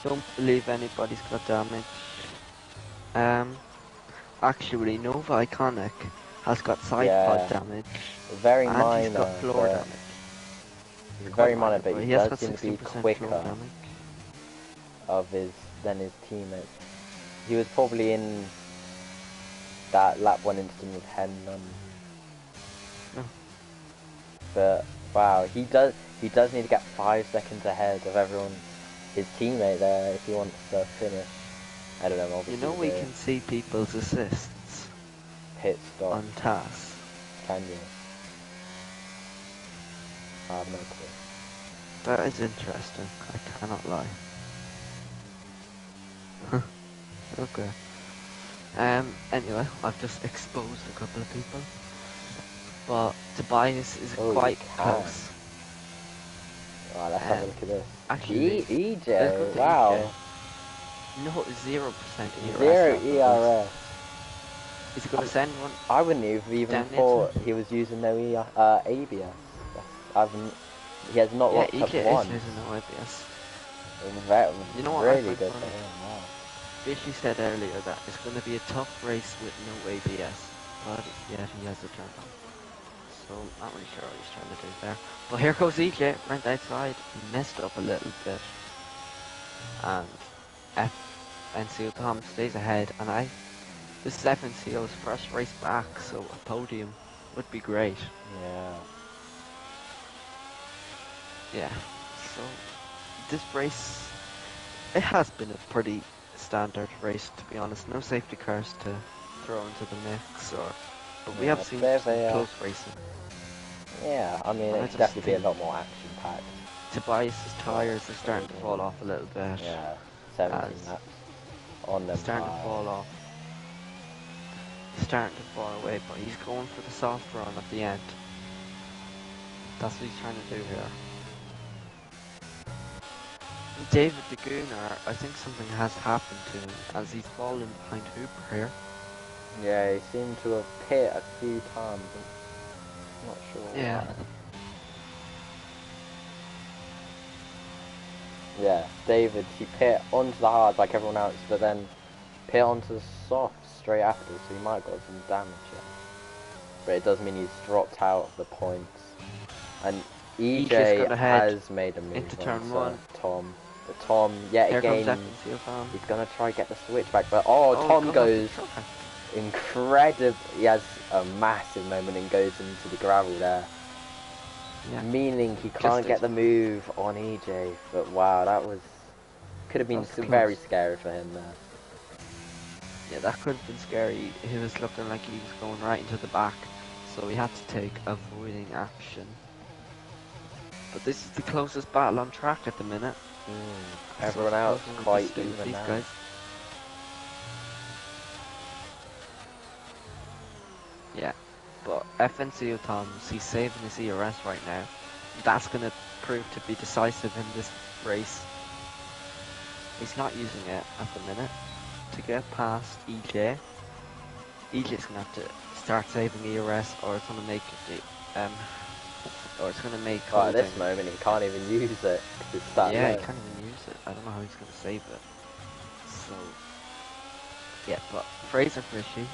Don't believe anybody's got damage. Actually, Nova Iconic has got side pod damage. Very and minor. He's got floor damage. Very minor, but he does seem to be quicker than his teammates. He was probably in that lap 1 incident with Hennon. But wow, he does need to get 5 seconds ahead of everyone, his teammate there, if he wants to finish. I don't know. Obviously, you know we can see people's assists. Pit stop on TAS. Can you? I have no clue. That is interesting. I cannot lie. Okay. Anyway, I've just exposed a couple of people. But Tobias is quite close. Wow, let's have a look at this. Actually, EJ, wow. EJ. No, 0% ERS. 0 ERS. Is he going to send one? I wouldn't have even thought he was using no ABS. He has not locked up EJ once. is using no ABS. You know what? Really good for him. Wow. Fishy said earlier that it's going to be a tough race with no ABS, but yeah, he has it turned on. So not really sure what he's trying to do there. But here goes EJ, right outside. He messed up a little bit, and NCO Tom stays ahead. And this is FNCO's first race back, so a podium would be great. Yeah. So this race, it has been a pretty standard race, to be honest. No safety cars to throw into the mix, but we have seen some close racing. Yeah, I mean, it's definitely be a lot more action-packed. Tobias's tyres are starting to fall off a little bit. Yeah, 17 laps on them. Starting to fall off. Starting to fall away, but he's going for the soft run at the end. That's what he's trying to do here. David the Gooner, I think something has happened to him as he's fallen behind Hooper here. Yeah, he seemed to have pit a few times. I'm not sure why. Yeah, David, he pit onto the hard like everyone else, but then pit onto the soft straight after, so he might have got some damage here. But it does mean he's dropped out of the points. And EJ has made a move into turn 1. Tom. But Tom, yet here again, he's going to try get the switch back. But Tom goes incredible. He has a massive moment and goes into the gravel there. Yeah. Meaning he can't get the move on EJ. But wow, could have been very scary for him there. Yeah, that could have been scary. He was looking like he was going right into the back, so he had to take avoiding action. But this is the closest battle on track at the minute. Everyone else quite even these now. guys. Yeah, but FNCO Thomas, he's saving his ERS right now. That's going to prove to be decisive in this race. He's not using it at the minute to get past EJ. EJ's going to have to start saving ERS, or it's going to make it, or it's going to make Oh, at holding. this moment, he can't even use it because it's that Yeah, low. he can't even use it. I don't know how he's going to save it. So, yeah, but Fraser Fishy,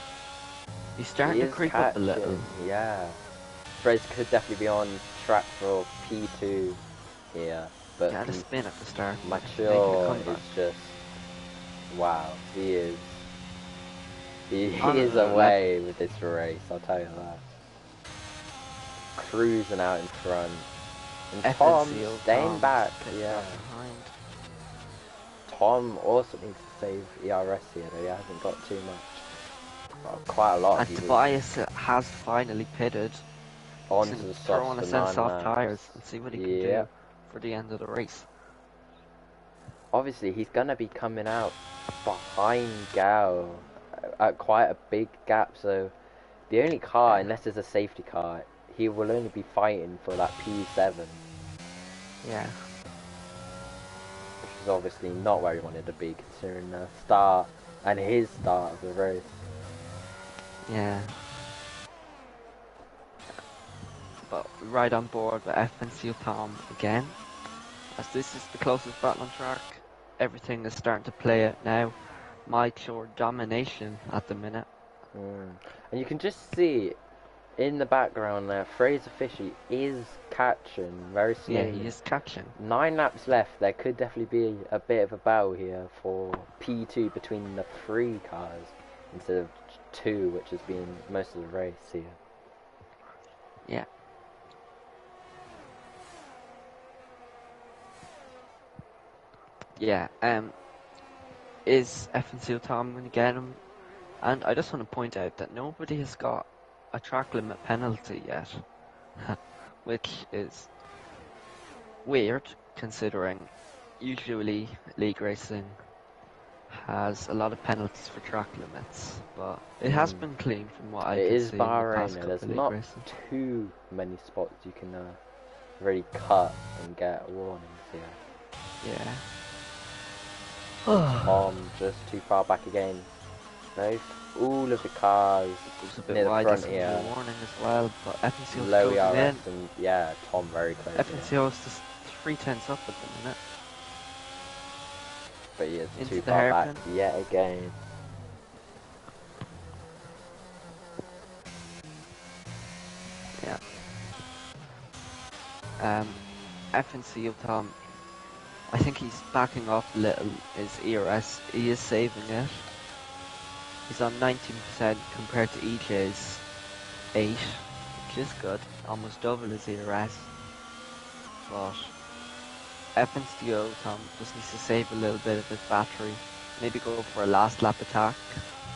he's starting to creep up a little. Yeah. Fraser could definitely be on track for P2 here, but He had a spin at the start. Mature is just wow. He is away with this race. I'll tell you that. Cruising out in front, and Tom staying back. Yeah. Tom also needs to save ERS here, though he hasn't got too much. Well, quite a lot. And Tobias has finally pitted. Onto the throw on a set of soft tires and see what he can do for the end of the race. Obviously, he's gonna be coming out behind Gao at quite a big gap, so the only car, unless it's a safety car, he will only be fighting for that P7. Yeah. Which is obviously not where he wanted to be, considering the start and his start of the race. Yeah. But right on board with FNC Tom again, as this is the closest battle on track. Everything is starting to play out now. My pure domination at the minute. And you can just see in the background there, Fraser Fishy is catching very slowly. Yeah, he is catching. 9 laps left. There could definitely be a bit of a battle here for P2 between the 3 cars instead of 2, which has been most of the race here. Yeah. Yeah, is FNC Tom going to get him? And I just want to point out that nobody has got a track limit penalty yet, which is weird considering usually league racing has a lot of penalties for track limits, but it has been clean from what I can see in the past couple there's of league not racing. too many spots you can really cut and get warnings here. Yeah. Tom just too far back again. All of the cars near the front here. Warning as well, but FNCO's low closing in. And yeah, Tom very close. FNCO's just 3/10 up at the minute. But he is too far back yet again. Yeah. FNCO Tom, I think he's backing off a little. His ERS, he is saving it. He's on 19% compared to EJ's 8, which is good. Almost double his ERS. But FNCO Tom just needs to save a little bit of his battery. Maybe go for a last lap attack,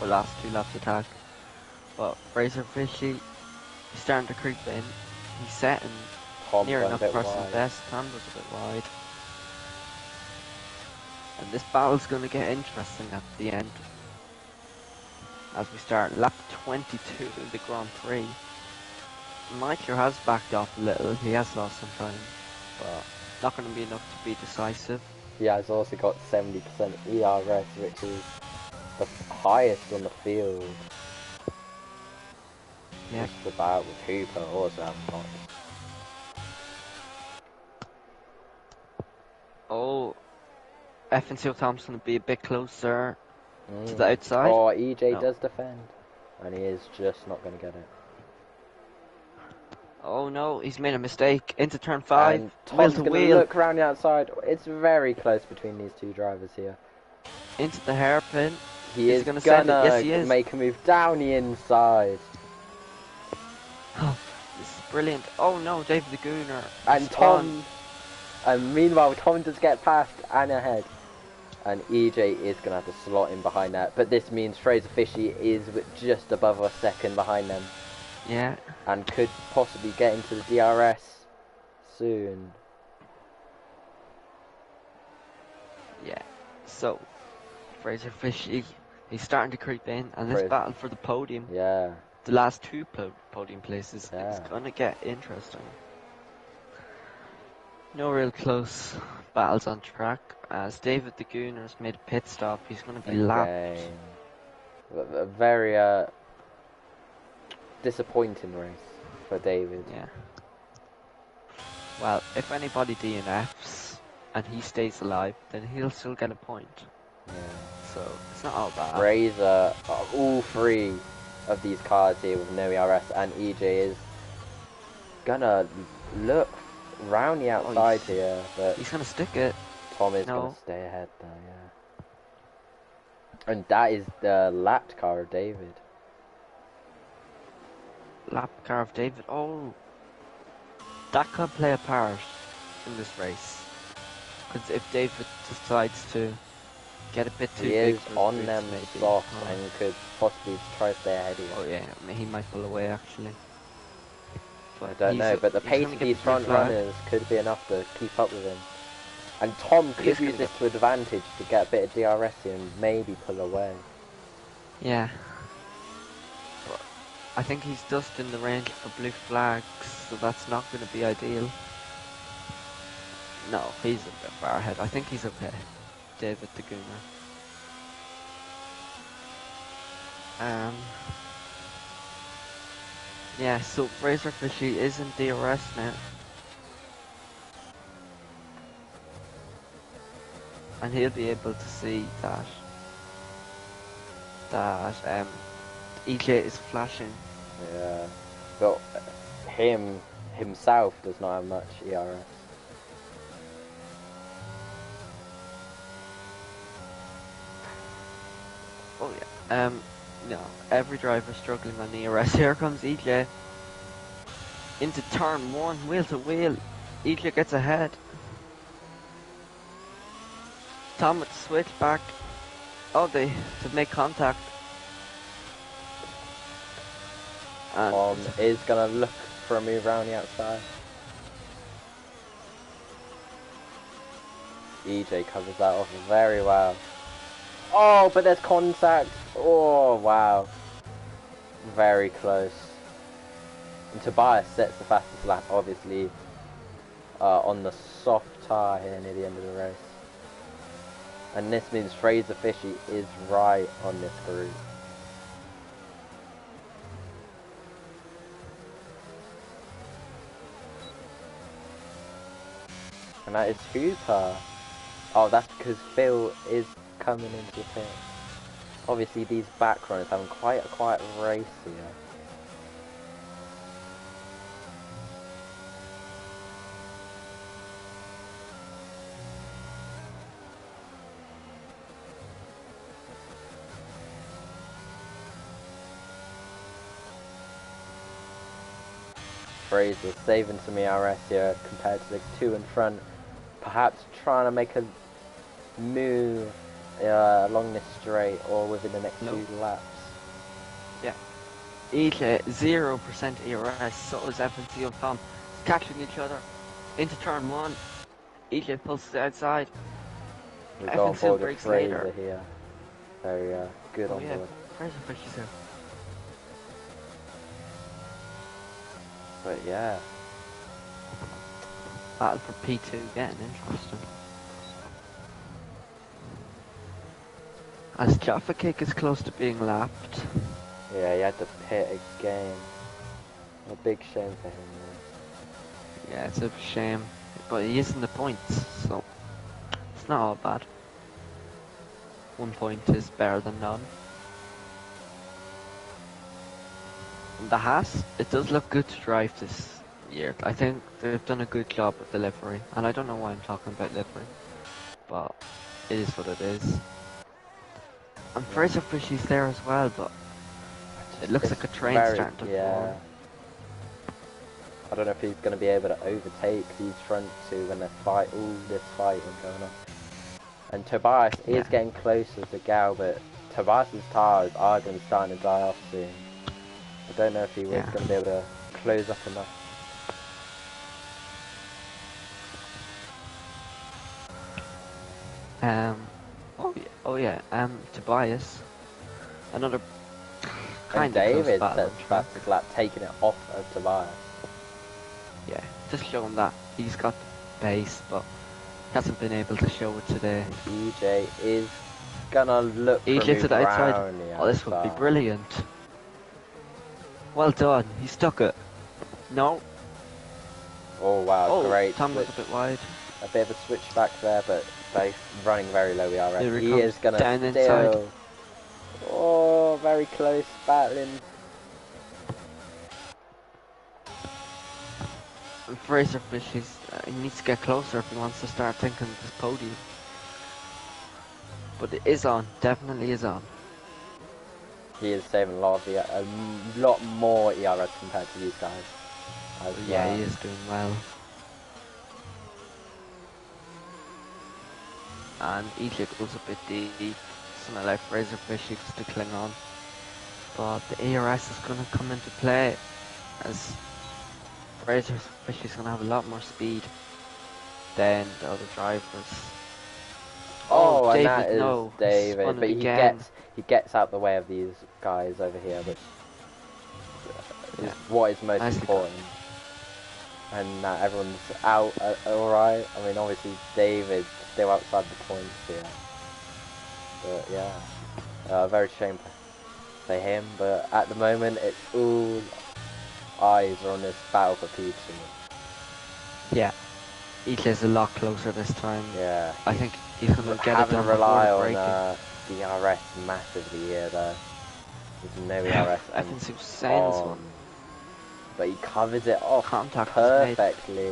or last 2 laps attack. But Fraser Fishy, he's starting to creep in. He's setting near enough personal best. Tom was a bit wide. And this battle's going to get interesting at the end. As we start lap 22 in the Grand Prix. Michael has backed off a little. He has lost some time. But not going to be enough to be decisive. He has also got 70% ERS, which is the highest on the field. Yeah. Just about with Hooper also having lots. Oh, FNCO Thompson will be a bit closer to the outside. Oh, EJ does defend, and he is just not going to get it. Oh no, he's made a mistake. Into turn 5. And Tom's going to look around the outside. It's very close between these 2 drivers here. Into the hairpin. He is going to yes, he is. Make a move down the inside. Oh, this is brilliant. Oh no, David the Gooner. And Tom. And meanwhile, Tom does get past and ahead. And EJ is going to have to slot in behind that. But this means Fraser Fishy is just above a second behind them. Yeah. And could possibly get into the DRS soon. So, Fraser Fishy, he's starting to creep in, and this battle for the podium, the last two podium places, is yeah. going to get interesting. No real close battles on track, as David the Gooner's made a pit stop. He's going to be lapped. A very disappointing race for David. Yeah. Well, if anybody DNFs and he stays alive, then he'll still get a point. Yeah. So it's not all bad. Fraser, all three of these cars here with no ERS, and EJ is gonna look round the outside here, but he's gonna stick it. Tom is gonna stay ahead though, yeah. And that is the lapped car of David. Lap car of David. Oh, that could play a part in this race. Because if David decides to get a bit too big, he is on them soft and could possibly try to stay ahead here. Oh yeah, he might pull away actually. But I don't know, but the pace of these front runners could be enough to keep up with him. And Tom could use this to advantage to get a bit of DRS in and maybe pull away. Yeah. But I think he's just in the range for blue flags, so that's not going to be ideal. No, he's a bit far ahead. I think he's okay. David the Gooner. Yeah, so Fraser Fishy is in DRS now. And he'll be able to see that EJ is flashing. Yeah, but himself does not have much ERS. Oh yeah. No, every driver struggling on ERS. Here comes EJ into turn one, wheel to wheel. EJ gets ahead. Tom with the switch back. Oh, to make contact. And Tom is gonna look for a move around the outside. EJ covers that off very well. Oh, but there's contact. Oh, wow. Very close. And Tobias sets the fastest lap, obviously, on the soft tyre here near the end of the race. And this means Fraser Fishy is right on this group. And that is Hooper. Oh, that's because Phil is coming into the pit. Obviously, these back runners having quite a race here. Fraser saving some ERS here compared to the two in front. Perhaps trying to make a move along this straight or within the next few laps. Yeah. EJ 0% ERS, so is FNC of Tom. Catching each other into turn one. EJ pulls to the outside. We're going forward with Fraser here. Very good on board. Fraser pushes him. But yeah. Battle for P2 getting interesting. As Jaffa Cake is close to being lapped. Yeah, he had to pit again. A big shame for him, man. Yeah, it's a shame. But he is in the points, so it's not all bad. 1 point is better than none. The Haas, it does look good to drive this year. I think they've done a good job with the livery. And I don't know why I'm talking about livery. But it is what it is. And Fraser Fishy's there as well, but it looks like a train starting to form. I don't know if he's going to be able to overtake these front two when they fight, all this fighting going on. And Tobias is getting closer to Gal, but Tobias's tyres are going to start to die off soon. I don't know if he was going to be able to close up enough. yeah, Tobias, another And kind of close David battle sets on track. fastest lap, taking it off of Tobias. Yeah, just showing that he's got the pace, but hasn't been able to show it today. EJ is gonna look for a EJ to move the outside. around the Oh, this would be outside. brilliant. Well done. He stuck it. No. Oh wow, Oh, great Tom was switch. a bit wide. A bit of a switch back there, but both running very low ERS. Here he He comes is gonna down inside. still. Oh, very close battling. And Fraser Fish, he needs to get closer if he wants to start thinking this podium. But it is on, definitely is on. He is saving a lot more ERS compared to these guys. Yeah, he is doing well. And EJ goes a bit deep. Something like Fraser Fish used to cling on. But the ARS is going to come into play as Fraser Fish is going to have a lot more speed than the other drivers. Oh, and David, that is no. David, but he gets out the way of these guys over here, which is what is most important. And now everyone's out, alright. I mean, obviously David's still outside the points here, but yeah, very shame for him. But at the moment, it's all eyes are on this battle for P2. Yeah, EJ's a lot closer this time. Yeah, I think he's going to get it done to rely on braking. DRS massively here, though. There's no ERS. I can see saying this one. But he covers it off Contact perfectly.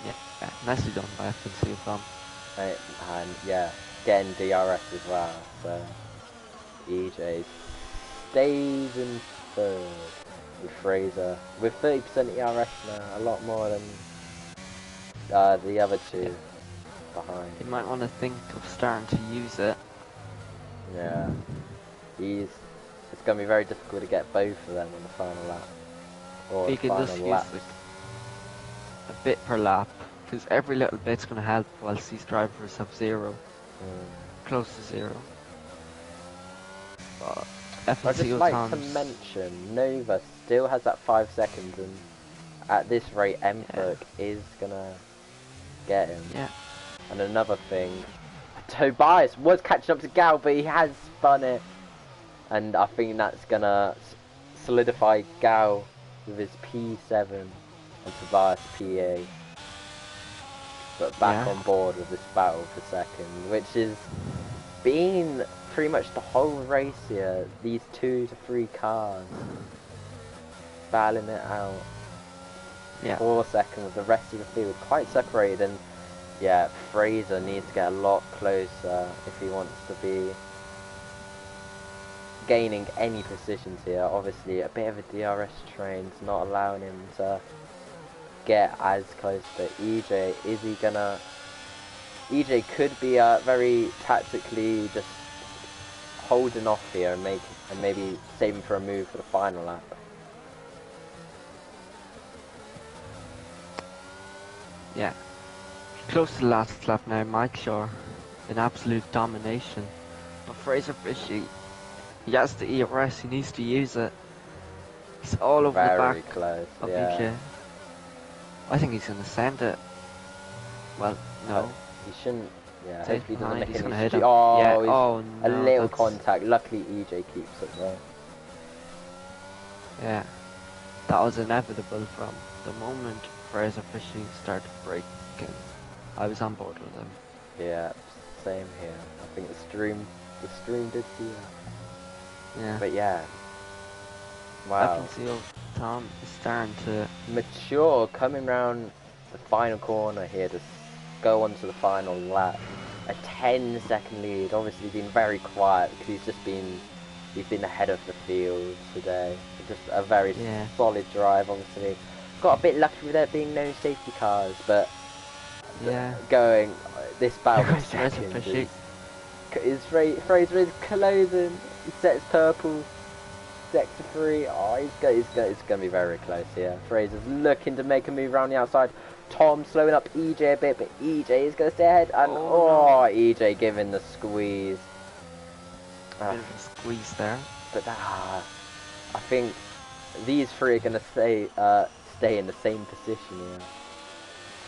Yeah, nicely done by FNC from. And yeah, getting DRS as well. So EJ stays in third with Fraser with 30% ERS now, a lot more than the other two behind. You might want to think of starting to use it. Yeah, it's going to be very difficult to get both of them on the final lap. Or you can just use like a bit per lap, because every little bit's going to help whilst these drivers have zero. Close to zero. But I'd just like to mention, Nova still has that 5 seconds, and at this rate, Mperk is going to get him. Yeah. And another thing, Tobias was catching up to Gal, but he has spun it. And I think that's going to solidify Gal with his P7 and Tobias P8. But back on board with this battle for second, which is been pretty much the whole race here. These 2 to 3 cars battling it out. Yeah. 4 seconds with the rest of the field quite separated, and yeah, Fraser needs to get a lot closer if he wants to be gaining any positions here. Obviously, a bit of a DRS train's not allowing him to get as close to EJ. Is he gonna? EJ could be very tactically just holding off here and maybe saving for a move for the final lap. Yeah. Close to the last lap now, Mike Shore in absolute domination. But Fraser Fishy, he has the ERS, he needs to use it. He's all over the back close, of EJ. I think he's going to send it. Well, no. He shouldn't. Yeah, hopefully he doesn't make he's any hit him. Oh, yeah. No, a little that's... contact. Luckily, EJ keeps it though. Yeah, that was inevitable from the moment Fraser Fishy started braking. I was on board with him. Yeah, same here. I think the stream did see that. Yeah. But yeah. Wow. FNC Tom is starting to mature, coming round the final corner here to go on to the final lap. A 10-second lead, obviously been very quiet because he's been ahead of the field today. Just a very solid drive, obviously. Got a bit lucky with there being no safety cars, but going this battle for seconds is Fraser is closing. He sets purple. Sector 3, oh, it's going to be very close here. Fraser's looking to make a move around the outside. Tom slowing up EJ a bit, but EJ is going to stay ahead. And no. EJ giving the squeeze. Bit of a squeeze there. But I think these three are going to stay in the same position here.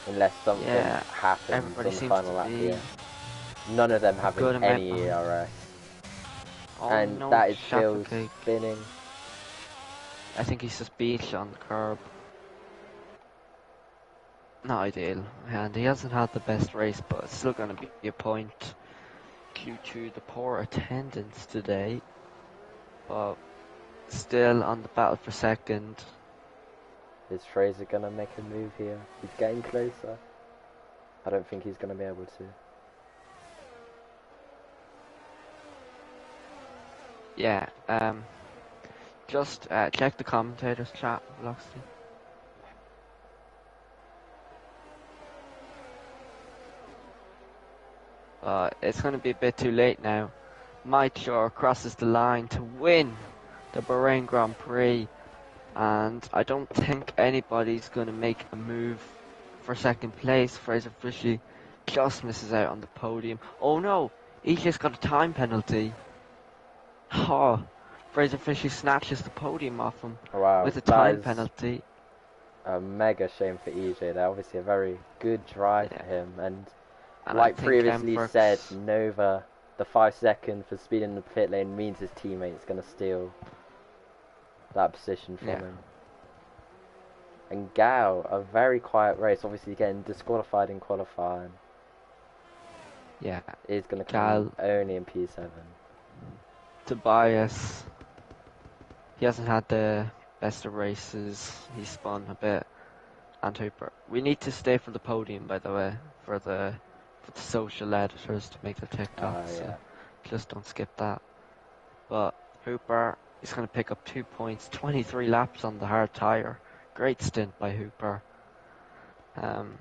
Unless something happens everybody on the seems final to lap be here. None of them a having good amount any behind. ERS. Oh And no, that is Phil Cake. spinning. I think he's just beat on the curb. Not ideal, and he hasn't had the best race, but it's still going to be a point due to the poor attendance today. But still on the battle for second. Is Fraser going to make a move here? He's getting closer. I don't think he's going to be able to. Yeah, just check the commentators chat, Loxley. It's going to be a bit too late now. Mike Shore crosses the line to win the Bahrain Grand Prix, and I don't think anybody's going to make a move for second place. Fraser Fishley just misses out on the podium. Oh no, he just got a time penalty. Oh, Fraser Fishley snatches the podium off him with a time penalty. A mega shame for EJ. They're obviously a very good drive for him, and like previously said, Nova, the 5 seconds for speed in the pit lane means his teammate's going to steal that position from him. And Gao, a very quiet race, obviously getting disqualified in qualifying. Yeah, is going to come only in P7. Tobias, he hasn't had the best of races. He spun a bit. And Hooper, we need to stay for the podium, by the way, for the social editors to make the TikToks. So just don't skip that. But Hooper is going to pick up 2 points, 23 laps on the hard tyre. Great stint by Hooper. And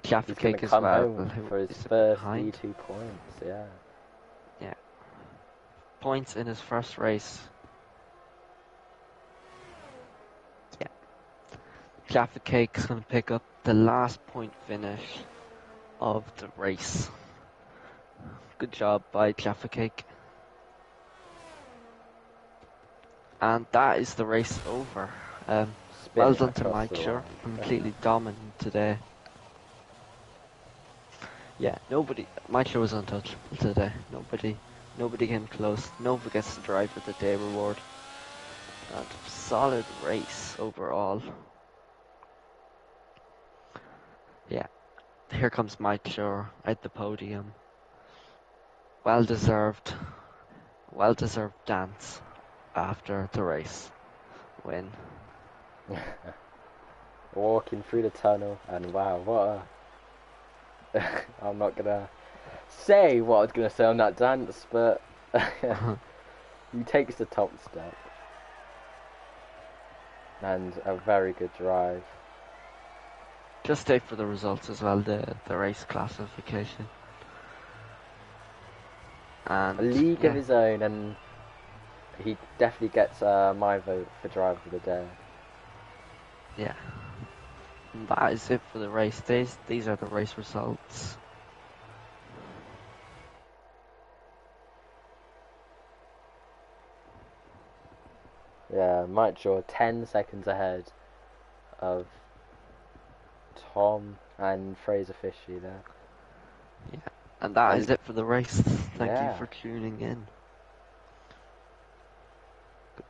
Jaffa Cake as well. Home for his first E2 points, yeah. Points in his first race. Yeah. Jaffa Cake's going to pick up the last point finish of the race. Good job by Jaffa Cake. And that is the race over. Well done to Mike Shore, completely dominant today. Yeah, Mike Shore was untouchable today. Nobody came close. Nova gets the driver of the day reward. And solid race overall. Yeah, here comes Mike Shore at the podium. Well deserved dance after the race win. Walking through the tunnel, and wow, what a... I'm not gonna say what I was gonna say on that dance, but he takes the top step. And a very good drive. Just stay for the results as well, the race classification. And a league of his own, and he definitely gets my vote for driver of the day. Yeah. And that is it for the race. These are the race results. Yeah, Mike Shore 10 seconds ahead of Tom and Fraser Fishy there. Yeah, and that is it for the race. Thank you for tuning in.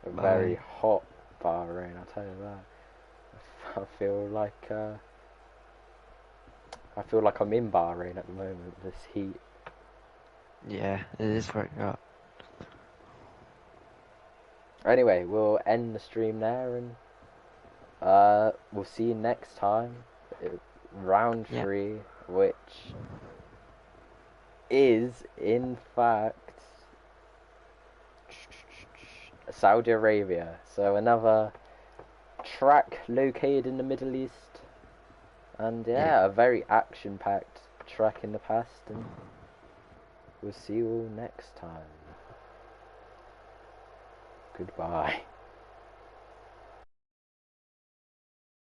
Goodbye. A very hot Bahrain, I'll tell you that. I feel like I'm in Bahrain at the moment, this heat. Yeah, it is very hot. Anyway, we'll end the stream there, and we'll see you next time. Round 3, which is in fact Saudi Arabia. So another track located in the Middle East. And a very action-packed track in the past, and we'll see you all next time. Goodbye.